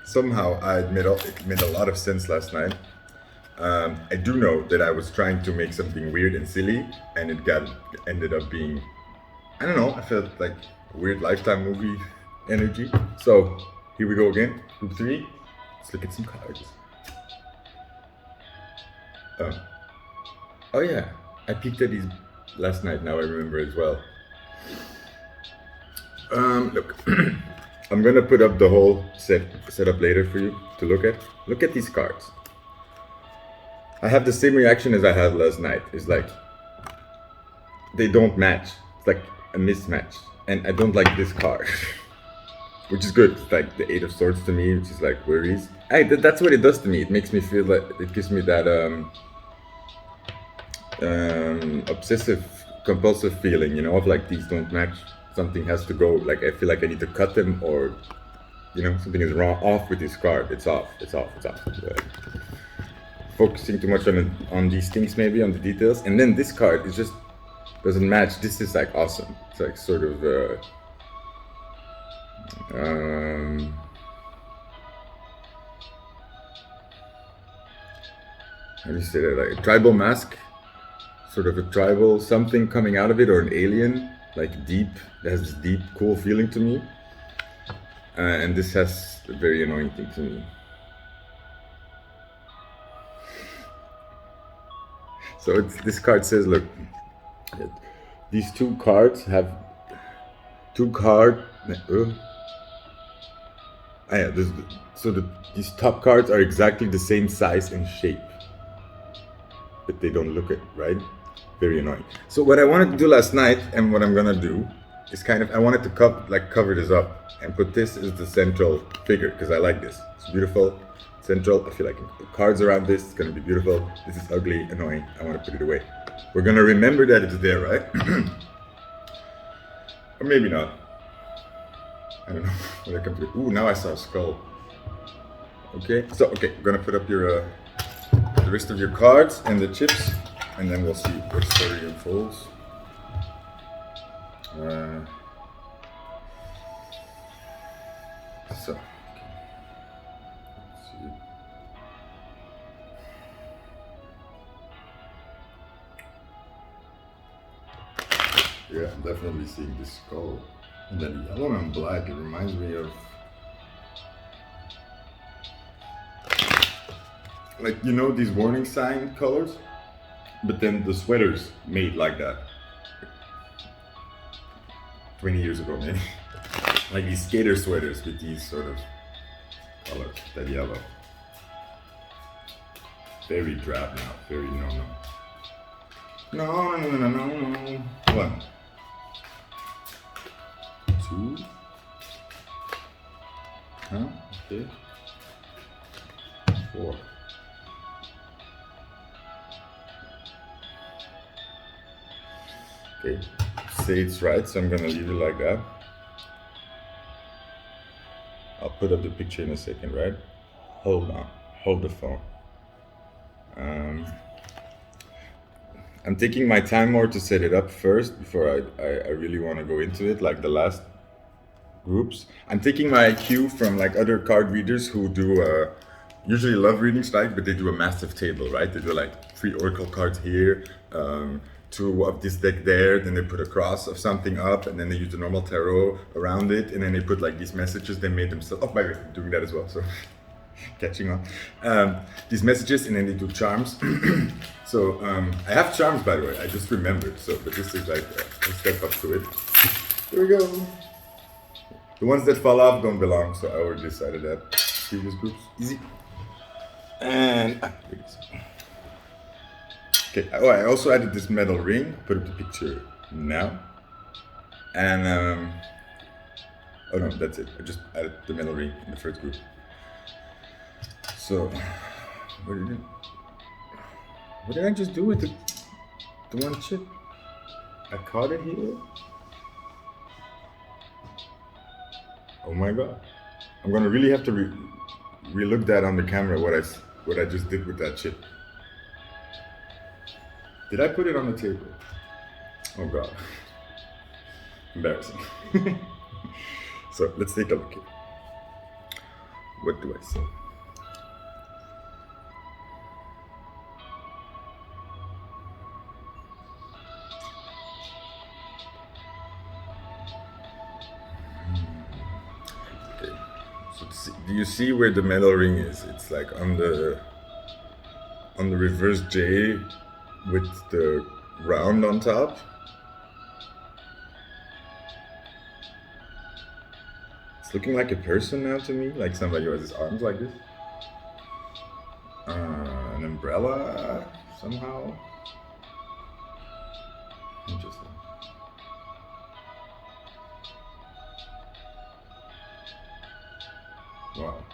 Somehow it made a lot of sense last night. I do know that I was trying to make something weird and silly, and it ended up being, I don't know, I felt like a weird Lifetime movie energy. So here we go again, group 3. Let's look at some cards. Oh yeah, I peeked at these last night. Now I remember as well. Look, I'm gonna put up the whole setup later for you to look at. Look at these cards. I have the same reaction as I had last night. It's like they don't match. It's like a mismatch, and I don't like this card. Which is good. It's like the 8 of Swords to me, which is like worries. That's what it does to me. It makes me feel like, it gives me that obsessive, compulsive feeling, of like these don't match. Something has to go. Like I feel like I need to cut them, or something is off with this card. It's off. Focusing too much on these things, maybe on the details, and then this card is just doesn't match. This is like awesome. It's like sort of. Um, how do you say that? Like a tribal mask, sort of a tribal something coming out of it, or an alien, like deep. It has this deep, cool feeling to me. And this has a very annoying thing to me. So this card says, look, these two cards have two card. Yeah, these top cards are exactly the same size and shape, but they don't look it right. Very annoying. So what I wanted to do last night, and what I'm gonna do, is I wanted to cover this up and put this as the central figure because I like this. It's beautiful, central. I feel like I can put cards around this. It's gonna be beautiful. This is ugly, annoying. I want to put it away. We're gonna remember that it's there, right? Or maybe not. I don't know what I come to. Ooh, now I saw a skull. Okay, we're gonna put up your the rest of your cards and the chips, and then we'll see what story unfolds. So, okay. Let's see. Yeah, I'm definitely seeing this skull. And then yellow and black, it reminds me of, like, you know, these warning sign colors? But then the sweaters made like that. 20 years ago, maybe. Like these skater sweaters with these sort of colors, that yellow. Very drab now, very no. No. 1, 2. Huh? Okay. 4. Okay, say it's right, so I'm gonna leave it like that. I'll put up the picture in a second, right? Hold on, hold the phone. I'm taking my time more to set it up first before I really want to go into it, like the last groups. I'm taking my cue from like other card readers who do usually love readings, right? But they do a massive table, right? They do like 3 oracle cards here, 2 of this deck there, then they put a cross of something up, and then they use the normal tarot around it, and then they put like these messages they made themselves. Oh, by the way, I'm doing that as well, so catching on. These messages, and then they do charms. So I have charms, by the way. I just remembered. So, but this is like a step up to it. Here we go. The ones that fall off don't belong, so I already decided that. Previous groups, easy. And here it is. Okay. Oh, I also added this metal ring. Put up the picture now. And oh no, that's it. I just added the metal ring in the first group. So, what did I just do with the one chip? I caught it here. Oh my god! I'm gonna really have to relook that on the camera. What I just did with that chip. Did I put it on the table? Oh god! Embarrassing. So let's take a look here. What do I say? Do you see where the metal ring is? It's like on the reverse J with the round on top. It's looking like a person now to me, like somebody who has his arms like this. An umbrella somehow. Interesting. Wow.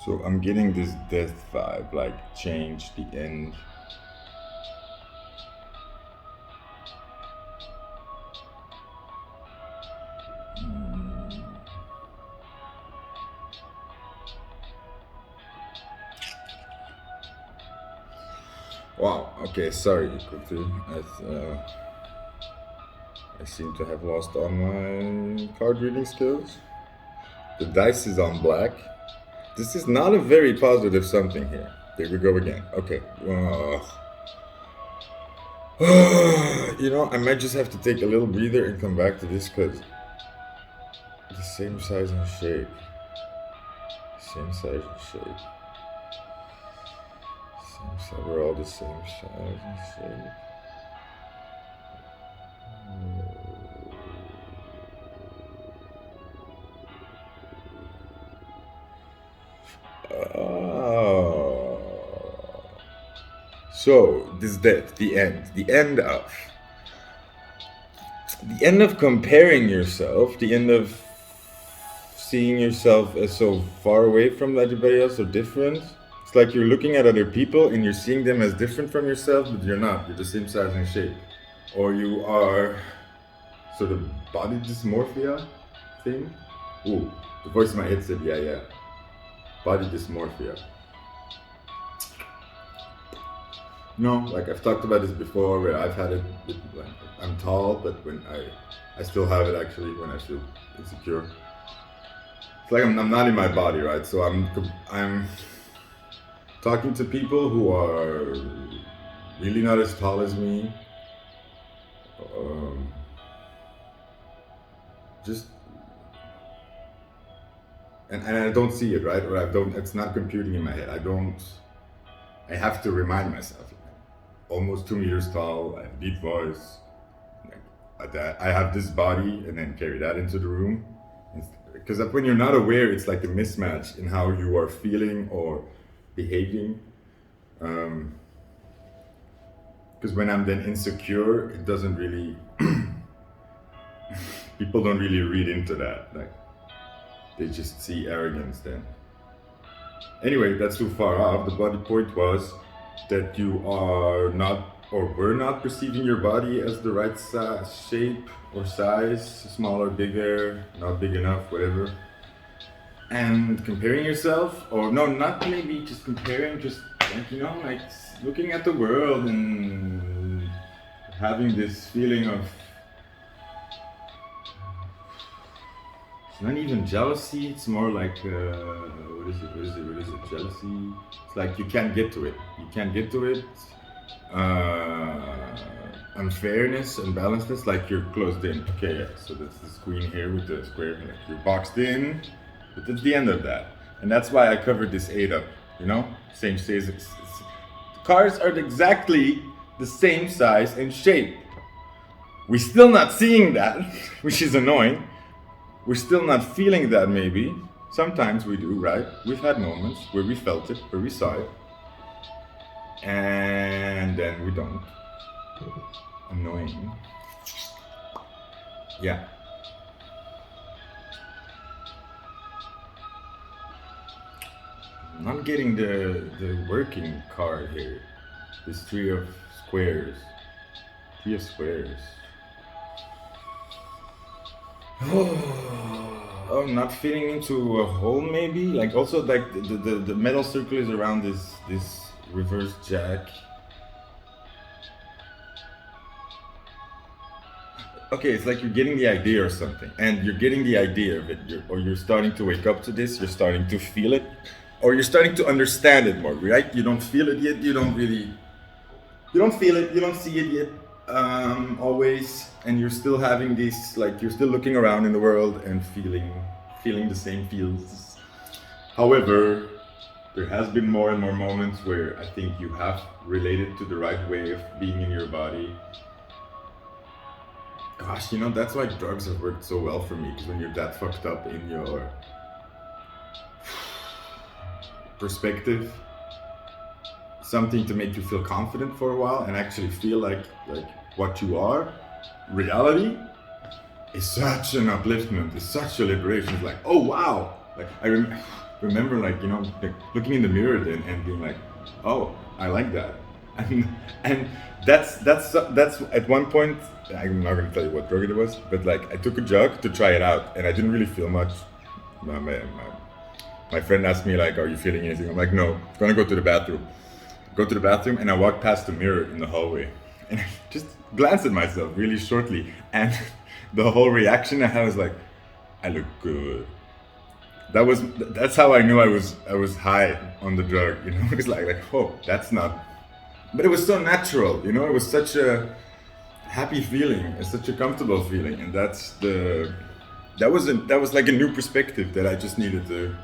So I'm getting this death vibe, like change the end. Wow. Okay. Sorry, quickly. I seem to have lost all my card reading skills. The dice is on black. This is not a very positive something here. There we go again. Okay. I might just have to take a little breather and come back to this because the same size and shape. Same size and shape. Same size. We're all the same size and shape. Oh. So this death, the end of comparing yourself, the end of seeing yourself as so far away from everybody else or different. It's like you're looking at other people and you're seeing them as different from yourself, but you're not. You're the same size and shape. Or you are sort of body dysmorphia thing. Ooh, the voice in my head said, yeah. Body dysmorphia. No, like I've talked about this before, where I've had it. Like, I'm tall, but when I still have it actually when I feel insecure. It's like I'm not in my body, right? So I'm talking to people who are really not as tall as me. Just and I don't see it, right? Or I don't. It's not computing in my head. I have to remind myself. Almost 2 meters tall. I have deep voice. I have this body, and then carry that into the room. Because when you're not aware, it's like a mismatch in how you are feeling or behaving. Because when I'm then insecure, it doesn't really. People don't really read into that. Like they just see arrogance then. Anyway, that's too far off. The body point was that you are not or were not perceiving your body as the right shape or size, small or bigger, not big enough, whatever. And comparing yourself, or no, not maybe just comparing, just like, like looking at the world and having this feeling of, it's not even jealousy, it's more like, what is it, jealousy? It's like you can't get to it. Unfairness, unbalancedness, like you're closed in. Okay, yeah, so that's the screen here with the square, like you're boxed in, but it's the end of that. And that's why I covered this 8 up, Same size. The cars are exactly the same size and shape. We're still not seeing that, which is annoying. We're still not feeling that maybe. Sometimes we do, right? We've had moments where we felt it, where we saw it. And then we don't. Annoying. Yeah. I'm not getting the working card here. This 3 of squares. 3 of squares. Oh, not fitting into a hole maybe? Like also like the metal circle is around this reverse jack. Okay, it's like you're getting the idea or something, and you're getting the idea of it, or you're starting to wake up to this, you're starting to feel it, or you're starting to understand it more, right? You don't feel it yet, you don't feel it, you don't see it yet, always, and you're still having this, like you're still looking around in the world and feeling the same feels. However, there has been more and more moments where I think you have related to the right way of being in your body. Gosh, that's why drugs have worked so well for me, because when you're that fucked up in your perspective, something to make you feel confident for a while and actually feel like what you are, reality, is such an upliftment, it's such a liberation. It's like, oh wow, like I remember like looking in the mirror then and being like, oh, I like that. And that's at one point, I'm not gonna tell you what drug it was, but like I took a jug to try it out and I didn't really feel much. My friend asked me like, are you feeling anything? I'm like, no, I'm gonna go to the bathroom. go to the bathroom, and I walked past the mirror in the hallway, and I just glanced at myself really shortly, and the whole reaction I had was like, I look good. That's how I knew I was high on the drug, you know. It's like oh, that's not, but it was so natural, you know. It was such a happy feeling, it's such a comfortable feeling, and that was like a new perspective that I just needed to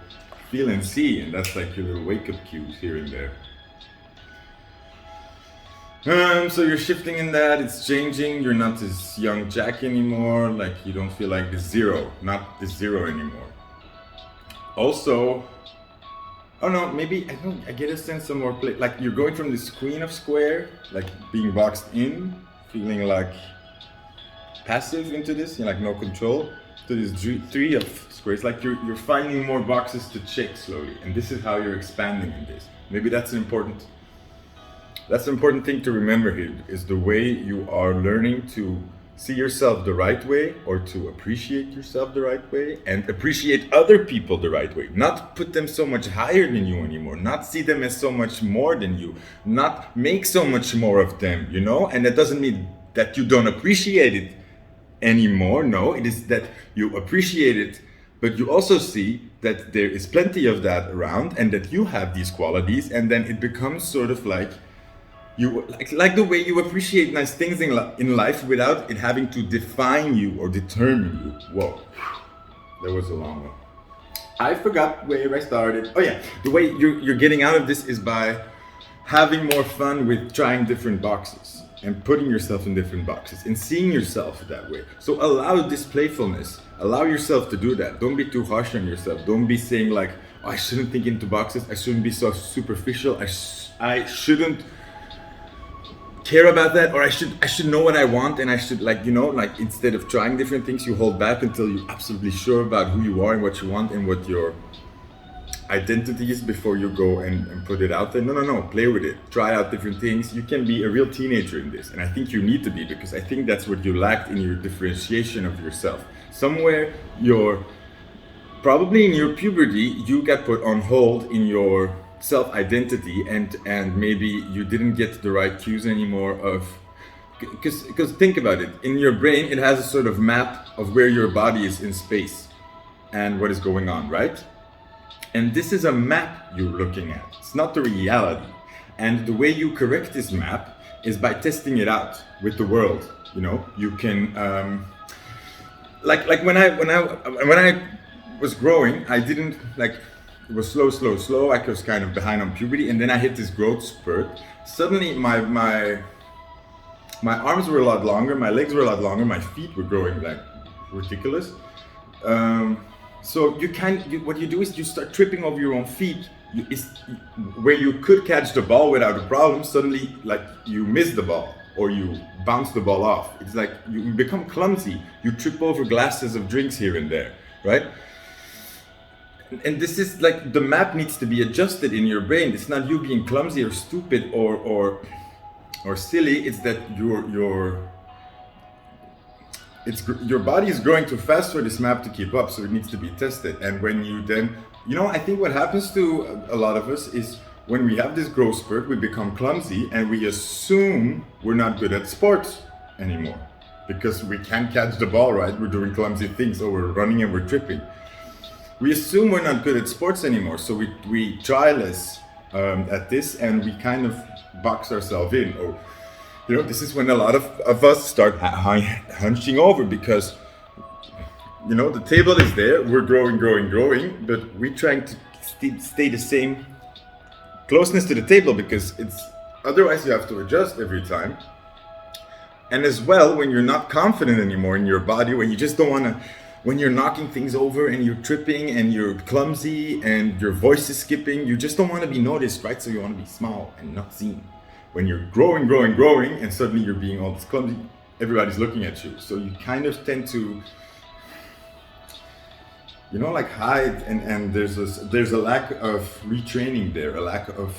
feel and see, and that's like your little wake up cues here and there. So you're shifting in that, it's changing, you're not this young Jack anymore, like you don't feel like not this zero anymore. Also, oh no, maybe I get a sense of more play, like you're going from this queen of square, like being boxed in, feeling like passive into this, you know, like no control, to this three of squares, like you're finding more boxes to check slowly, and this is how you're expanding in this. Maybe that's an important thing to remember here, is the way you are learning to see yourself the right way, or to appreciate yourself the right way, and appreciate other people the right way. Not put them so much higher than you anymore, not see them as so much more than you, not make so much more of them, you know? And that doesn't mean that you don't appreciate it anymore. No, it is that you appreciate it, but you also see that there is plenty of that around, and that you have these qualities, and then it becomes sort of like, you like the way you appreciate nice things in life without it having to define you or determine you. Whoa, that was a long one. I forgot where I started. Oh yeah, the way you're getting out of this is by having more fun with trying different boxes and putting yourself in different boxes and seeing yourself that way. So allow this playfulness. Allow yourself to do that. Don't be too harsh on yourself. Don't be saying like, oh, I shouldn't think into boxes. I shouldn't be so superficial. I shouldn't care about that, or I should know what I want, and I should, like, you know, like, instead of trying different things, you hold back until you're absolutely sure about who you are and what you want and what your identity is before you go and put it out there. No, play with it, try out different things. You can be a real teenager in this, and I think you need to be, because I think that's what you lacked in your differentiation of yourself. Somewhere probably in your puberty, you got put on hold in your self-identity, and maybe you didn't get the right cues anymore of, because think about it, in your brain it has a sort of map of where your body is in space and what is going on, right? And this is a map you're looking at, it's not the reality. And the way you correct this map is by testing it out with the world. You know, you can like when I was growing, I didn't like, it was slow. I was kind of behind on puberty, and then I hit this growth spurt. Suddenly my arms were a lot longer, my legs were a lot longer, my feet were growing like ridiculous. So what you do is you start tripping over your own feet. Where you could catch the ball without a problem, suddenly like you miss the ball or you bounce the ball off. It's like you become clumsy. You trip over glasses of drinks here and there, right? And this is like, the map needs to be adjusted in your brain. It's not you being clumsy or stupid or silly. It's that your body is growing too fast for this map to keep up, so it needs to be tested. And when you then, you know, I think what happens to a lot of us is when we have this growth spurt, we become clumsy and we assume we're not good at sports anymore because we can't catch the ball right. We're doing clumsy things, or we're running and we're tripping. We assume we're not good at sports anymore, so we try less at this, and we kind of box ourselves in. Or, you know, this is when a lot of us start hunching over, because, you know, the table is there, we're growing, but we're trying to stay the same closeness to the table, because otherwise you have to adjust every time. And as well, when you're not confident anymore in your body, when you just don't want to, when you're knocking things over and you're tripping and you're clumsy and your voice is skipping, you just don't want to be noticed, right? So you want to be small and not seen. When you're growing, and suddenly you're being all this clumsy, everybody's looking at you. So you kind of tend to, you know, like hide, and there's a lack of retraining there, a lack of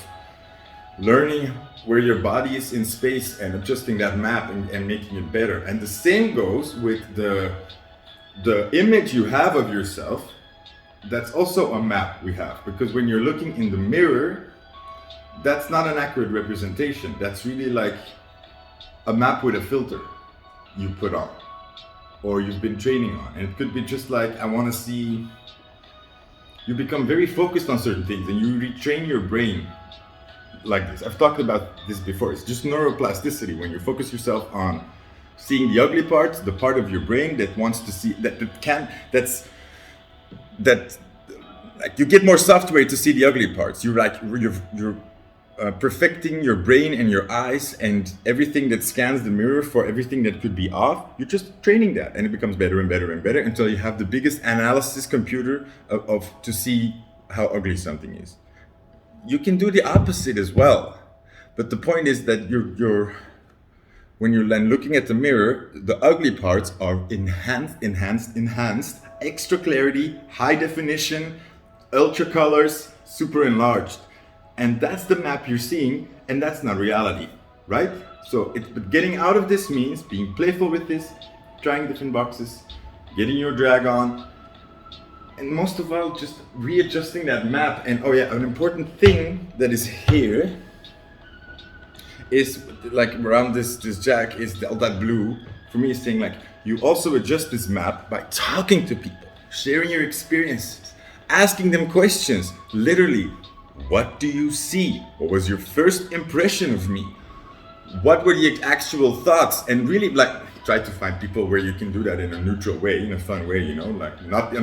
learning where your body is in space and adjusting that map and making it better. And the same goes with the image you have of yourself. That's also a map we have, because when you're looking in the mirror, that's not an accurate representation. That's really like a map with a filter you put on, or you've been training on. And it could be just like, I want to see, you become very focused on certain things and you retrain your brain like this. I've talked about this before. It's just neuroplasticity. When you focus yourself on seeing the ugly parts, the part of your brain that wants to see, that like you get more software to see the ugly parts. You're perfecting your brain and your eyes and everything that scans the mirror for everything that could be off. You're just training that, and it becomes better and better and better until you have the biggest analysis computer of to see how ugly something is. You can do the opposite as well, but the point is that when you're then looking at the mirror, the ugly parts are enhanced, extra clarity, high definition, ultra colors, super enlarged. And that's the map you're seeing, and that's not reality, right? So but getting out of this means being playful with this, trying different boxes, getting your drag on, and most of all, just readjusting that map. And oh yeah, an important thing that is here is like around this jack is all that blue. For me, is saying like, you also adjust this map by talking to people, sharing your experiences, asking them questions, literally. What do you see? What was your first impression of me? What were the actual thoughts? And really, like, try to find people where you can do that in a neutral way, in a fun way, you know, like not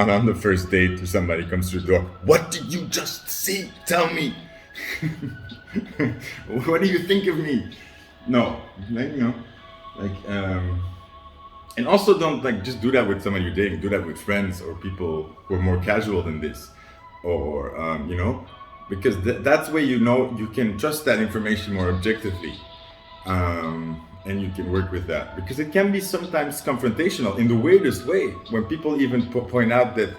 on the first date to somebody comes through the door. What did you just see? Tell me. What do you think of me? No, like, you know, like, and also don't like just do that with somebody you're dating. Do that with friends or people who are more casual than this. Or you know, because that's where you know you can trust that information more objectively, and you can work with that, because it can be sometimes confrontational in the weirdest way when people even point out that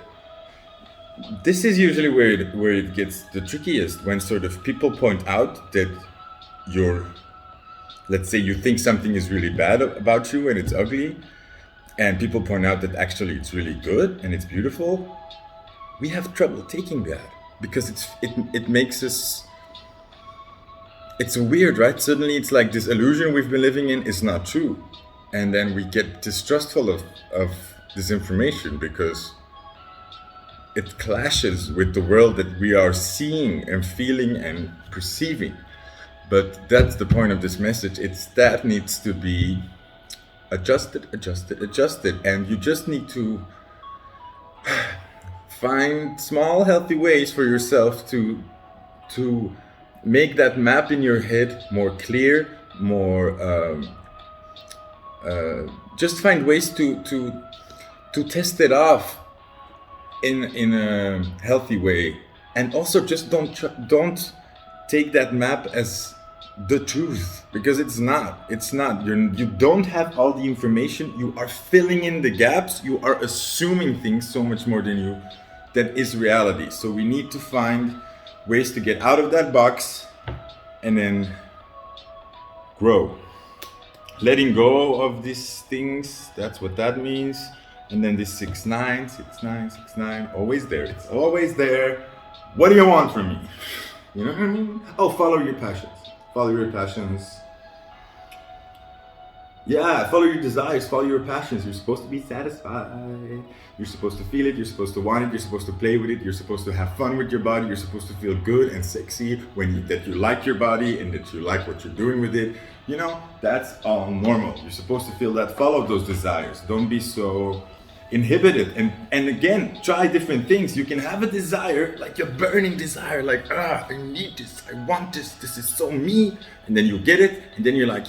this is usually where it gets the trickiest, when sort of people point out that let's say you think something is really bad about you and it's ugly, and people point out that actually it's really good and it's beautiful. We have trouble taking that because it makes us, it's weird, right? Suddenly it's like this illusion we've been living in is not true. And then we get distrustful of this information because it clashes with the world that we are seeing and feeling and perceiving. But that's the point of this message. It's that needs to be adjusted. And you just need to find small healthy ways for yourself to make that map in your head more clear, more just find ways to test it off in a healthy way. And also just don't take that map as the truth, because it's not. You don't have all the information. You are filling in the gaps. You are assuming things so much more than that is reality. So we need to find ways to get out of that box and then grow. Letting go of these things, that's what that means. And then this 6-9, always there. It's always there. What do you want from me? You know what I mean? Oh, follow your passions. Yeah, follow your desires, follow your passions. You're supposed to be satisfied. You're supposed to feel it, you're supposed to want it, you're supposed to play with it, you're supposed to have fun with your body, you're supposed to feel good and sexy that you like your body and that you like what you're doing with it. You know, that's all normal. You're supposed to feel that, follow those desires. Don't be so inhibited. And again, try different things. You can have a desire, like a burning desire, like, I need this, I want this is so me. And then you get it, and then you're like,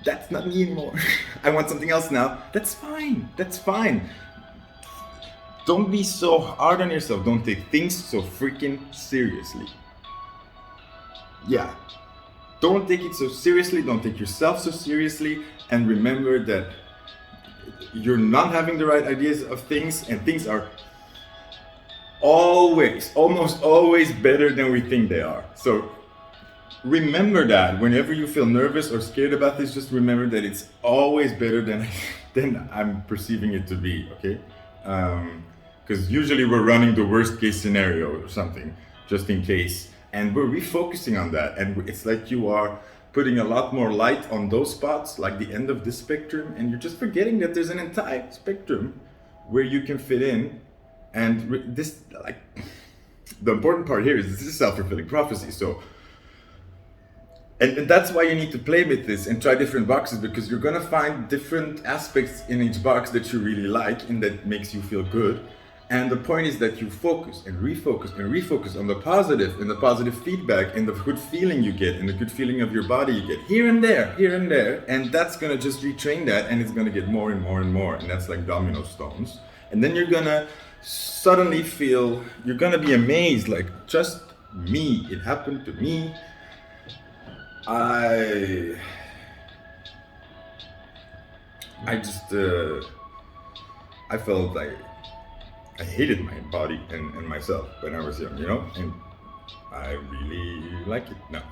that's not me anymore. I want something else now. That's fine. Don't be so hard on yourself. Don't take things so freaking seriously. Yeah. Don't take it so seriously. Don't take yourself so seriously. And remember that you're not having the right ideas of things, and things are almost always better than we think they are. So remember that whenever you feel nervous or scared about this, just remember that it's always better than I'm perceiving it to be, okay? Because usually we're running the worst case scenario or something, just in case. And we're refocusing on that, and it's like you are putting a lot more light on those spots, like the end of this spectrum, and you're just forgetting that there's an entire spectrum where you can fit in. And this, like, the important part here is this is a self-fulfilling prophecy. So, and that's why you need to play with this and try different boxes, because you're gonna find different aspects in each box that you really like and that makes you feel good. And the point is that you focus and refocus on the positive and the positive feedback and the good feeling you get and the good feeling of your body you get here and there. And that's gonna just retrain that, and it's gonna get more and more and more. And that's like domino stones. And then you're gonna suddenly feel, you're gonna be amazed, like, just me, it happened to me. I just, I felt like I hated my body and myself when I was young, you know, and I really like it now.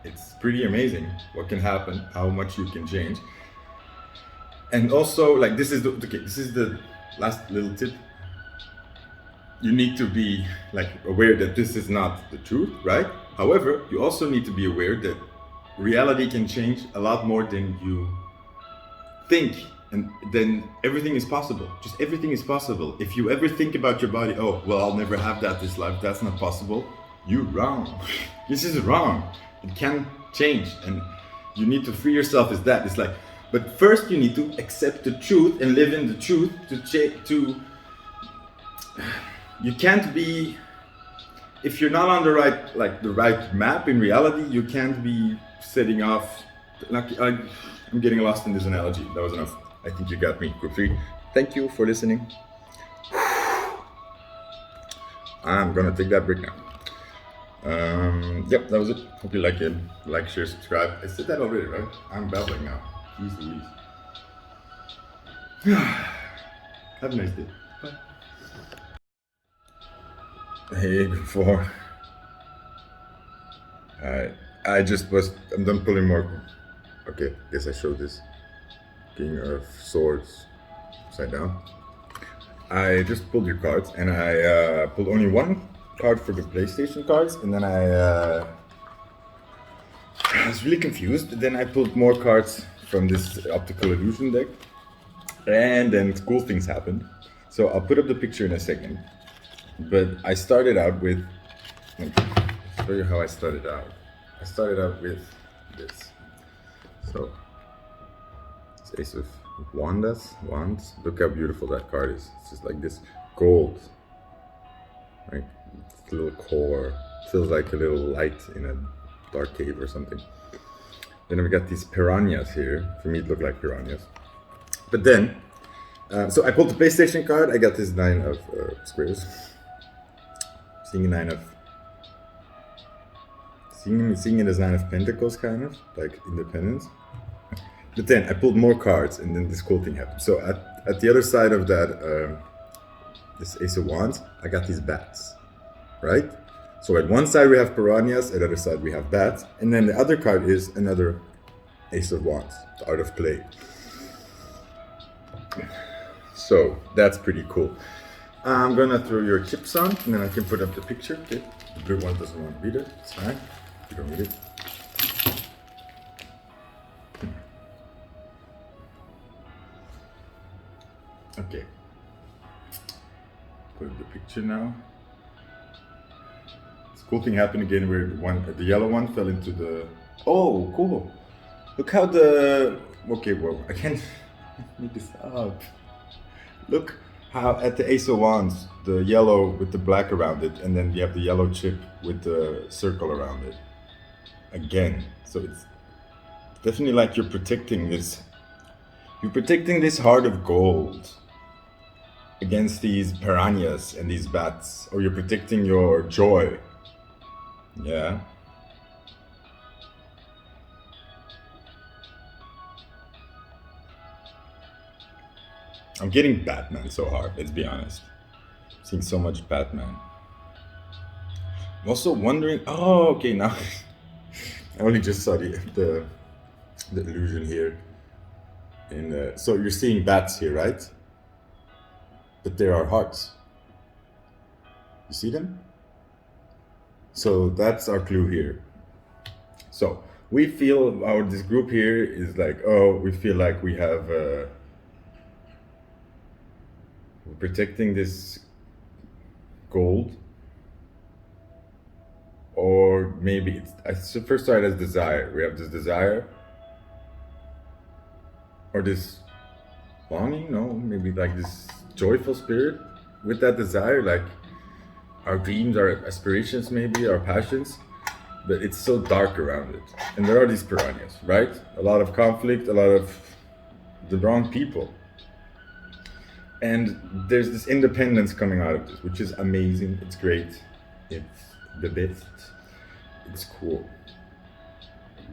It's pretty amazing what can happen, how much you can change. And also, like, this is the last little tip. You need to be, like, aware that this is not the truth, right? However, you also need to be aware that reality can change a lot more than you think. And then everything is possible. Just everything is possible. If you ever think about your body, oh, well, I'll never have that this life, that's not possible, you're wrong. This is wrong. It can change, and you need to free yourself as that. It's like, but first you need to accept the truth and live in the truth you can't be, if you're not on the right map in reality, you can't be setting off, like, I'm getting lost in this analogy. That was enough. I think you got me. Group 3. Thank you for listening. I'm gonna take that break now. Yep, that was it. Hope you like it. Like, share, subscribe. I said that already, right? I'm babbling now. Jeez Louise. Have a nice day. Bye. Hey, Group 4. I'm done pulling more. Okay, guess I showed this. King of Swords upside down. I just pulled your cards, and I pulled only one card for the PlayStation cards, and then I was really confused. Then I pulled more cards from this optical illusion deck, and then cool things happened. So I'll put up the picture in a second, but I started out with, let me show you how I started out. I started out with this. So it's Ace of Wands. Look how beautiful that card is. It's just like this gold, like a little core. Feels like a little light in a dark cave or something. Then we got these piranhas here. For me, it looked like piranhas. But then, so I pulled the PlayStation card. I got this 9 of squares. Seeing a 9 of, seeing it as 9 of pentacles, kind of like independence. But then I pulled more cards, and then this cool thing happened. So at the other side of that, this Ace of Wands, I got these bats, right? So at one side we have piranhas, at the other side we have bats, and then the other card is another Ace of Wands, the Art of Play. So that's pretty cool. I'm gonna throw your chips on, and then I can put up the picture. Okay, the blue one doesn't want to read it. It's fine. You don't read it. Okay. Put up the picture now. This cool thing happened again where the yellow one fell into the. Oh, cool! Look how the. Okay, well, I can't make this up. Look how at the Ace of Wands, the yellow with the black around it, and then you have the yellow chip with the circle around it. Again, so it's definitely like you're protecting this. You're protecting this heart of gold against these piranhas and these bats, or you're protecting your joy. Yeah. I'm getting Batman so hard, let's be honest. I'm seeing so much Batman. I'm also wondering, oh, okay, now I only just saw the illusion here. And so you're seeing bats here, right? But there are hearts. You see them? So that's our clue here. So we feel this group here is like, oh, we feel like we have we're protecting this gold, or maybe I first started as desire. We have this desire, or this longing. No, maybe like this joyful spirit with that desire, like our dreams, our aspirations, maybe our passions. But it's so dark around it, and there are these piranhas, right? A lot of conflict, a lot of the wrong people, and there's this independence coming out of this, which is amazing. It's great. It's the best. It's cool.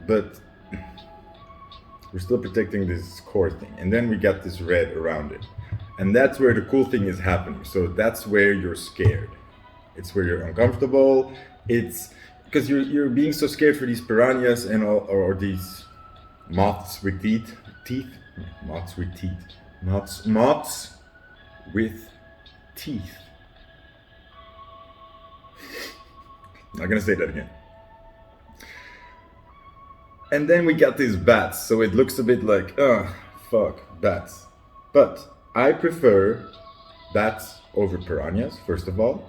But we're still protecting this core thing. And then we got this red around it. And that's where the cool thing is happening. So that's where you're scared. It's where you're uncomfortable. It's because you're being so scared for these piranhas and all, or these moths with teeth. Moths with teeth. Moths with teeth. Not gonna say that again. And then we got these bats, so it looks a bit like, fuck, bats. But I prefer bats over piranhas, first of all.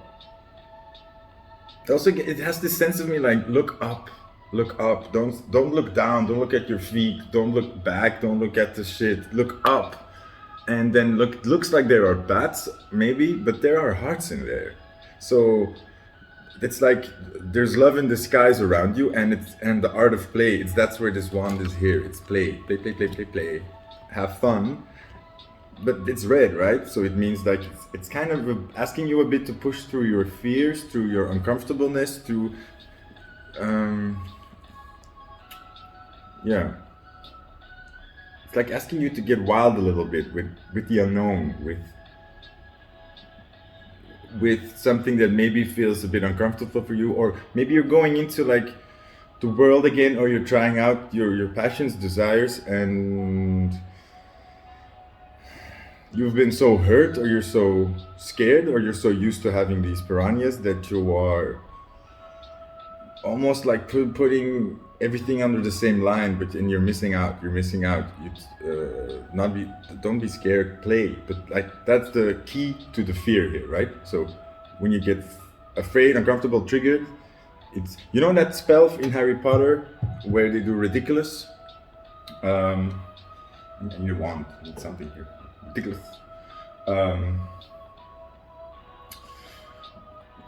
Also, it has this sense of me like, look up, don't look down, don't look at your feet, don't look back, don't look at the shit, look up. And then looks like there are bats, maybe, but there are hearts in there. So it's like there's love in the skies around you, and the art of play. That's where this wand is here. It's play, have fun. But it's red, right? So it means like it's kind of asking you a bit to push through your fears, through your uncomfortableness, to yeah. It's like asking you to get wild a little bit with the unknown, with something that maybe feels a bit uncomfortable for you, or maybe you're going into like the world again, or you're trying out your passions, desires, and you've been so hurt, or you're so scared, or you're so used to having these piranhas that you are almost like putting everything under the same line, but and you're missing out. Don't be scared, play. But like that's the key to the fear here, right? So when you get afraid, uncomfortable, triggered, it's that spell in Harry Potter where they do ridiculous. I need a wand. I need something here. Ridiculous.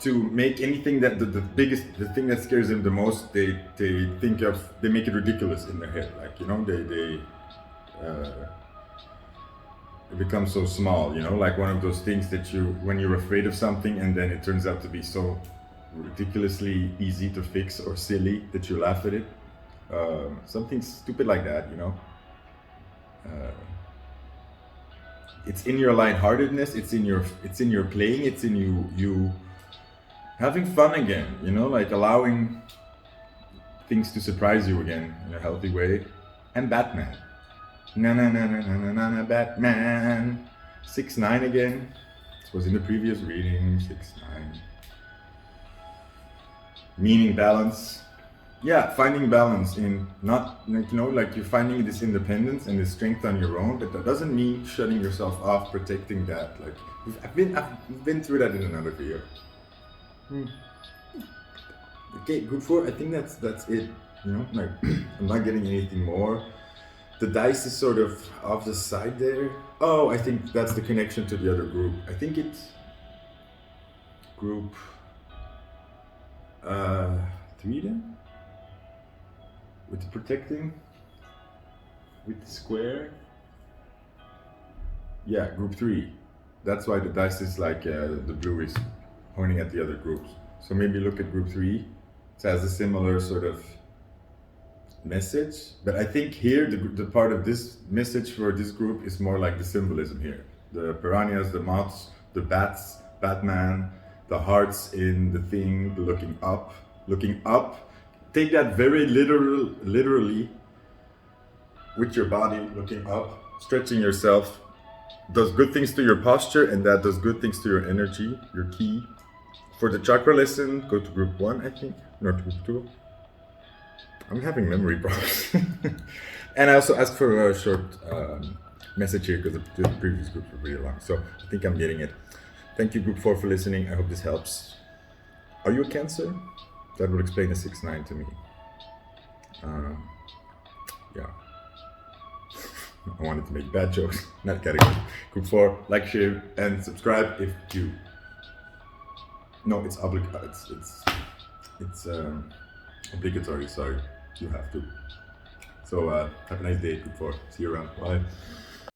To make anything that the thing that scares them the most, they make it ridiculous in their head, like they it becomes so small, like one of those things that when you're afraid of something and then it turns out to be so ridiculously easy to fix or silly that you laugh at it, something stupid like that, it's in your lightheartedness, it's in your playing, it's in you having fun again, like allowing things to surprise you again in a healthy way. And Batman. Na Batman. 6'9" again. This was in the previous reading. 6'9". Meaning balance. Yeah, finding balance in not, like you're finding this independence and this strength on your own, but that doesn't mean shutting yourself off, protecting that. Like I've been through that in another video. Okay, group 4. I think that's it. Like I'm not getting anything more. The dice is sort of off the side there. Oh, I think that's the connection to the other group. I think it's group 3 then, with the protecting, with the square. Yeah, group 3. That's why the dice is like the blue is pointing at the other groups. So maybe look at group 3. It has a similar sort of message, but I think here the part of this message for this group is more like the symbolism here. The piranhas, the moths, the bats, Batman, the hearts in the thing, the looking up. Take that very literally with your body, looking up, stretching yourself. Does good things to your posture, and that does good things to your energy, your ki. For the chakra lesson, go to group 1, I think, not group 2. I'm having memory problems. And I also asked for a short message here because the previous groups were really long. So I think I'm getting it. Thank you, group 4, for listening. I hope this helps. Are you a Cancer? That would explain the 6-9 to me. Yeah. I wanted to make bad jokes. Not kidding. Group 4, like, share, and subscribe if you. No, it's obligatory. Sorry, you have to. So have a nice day, group 4. See you around. Bye.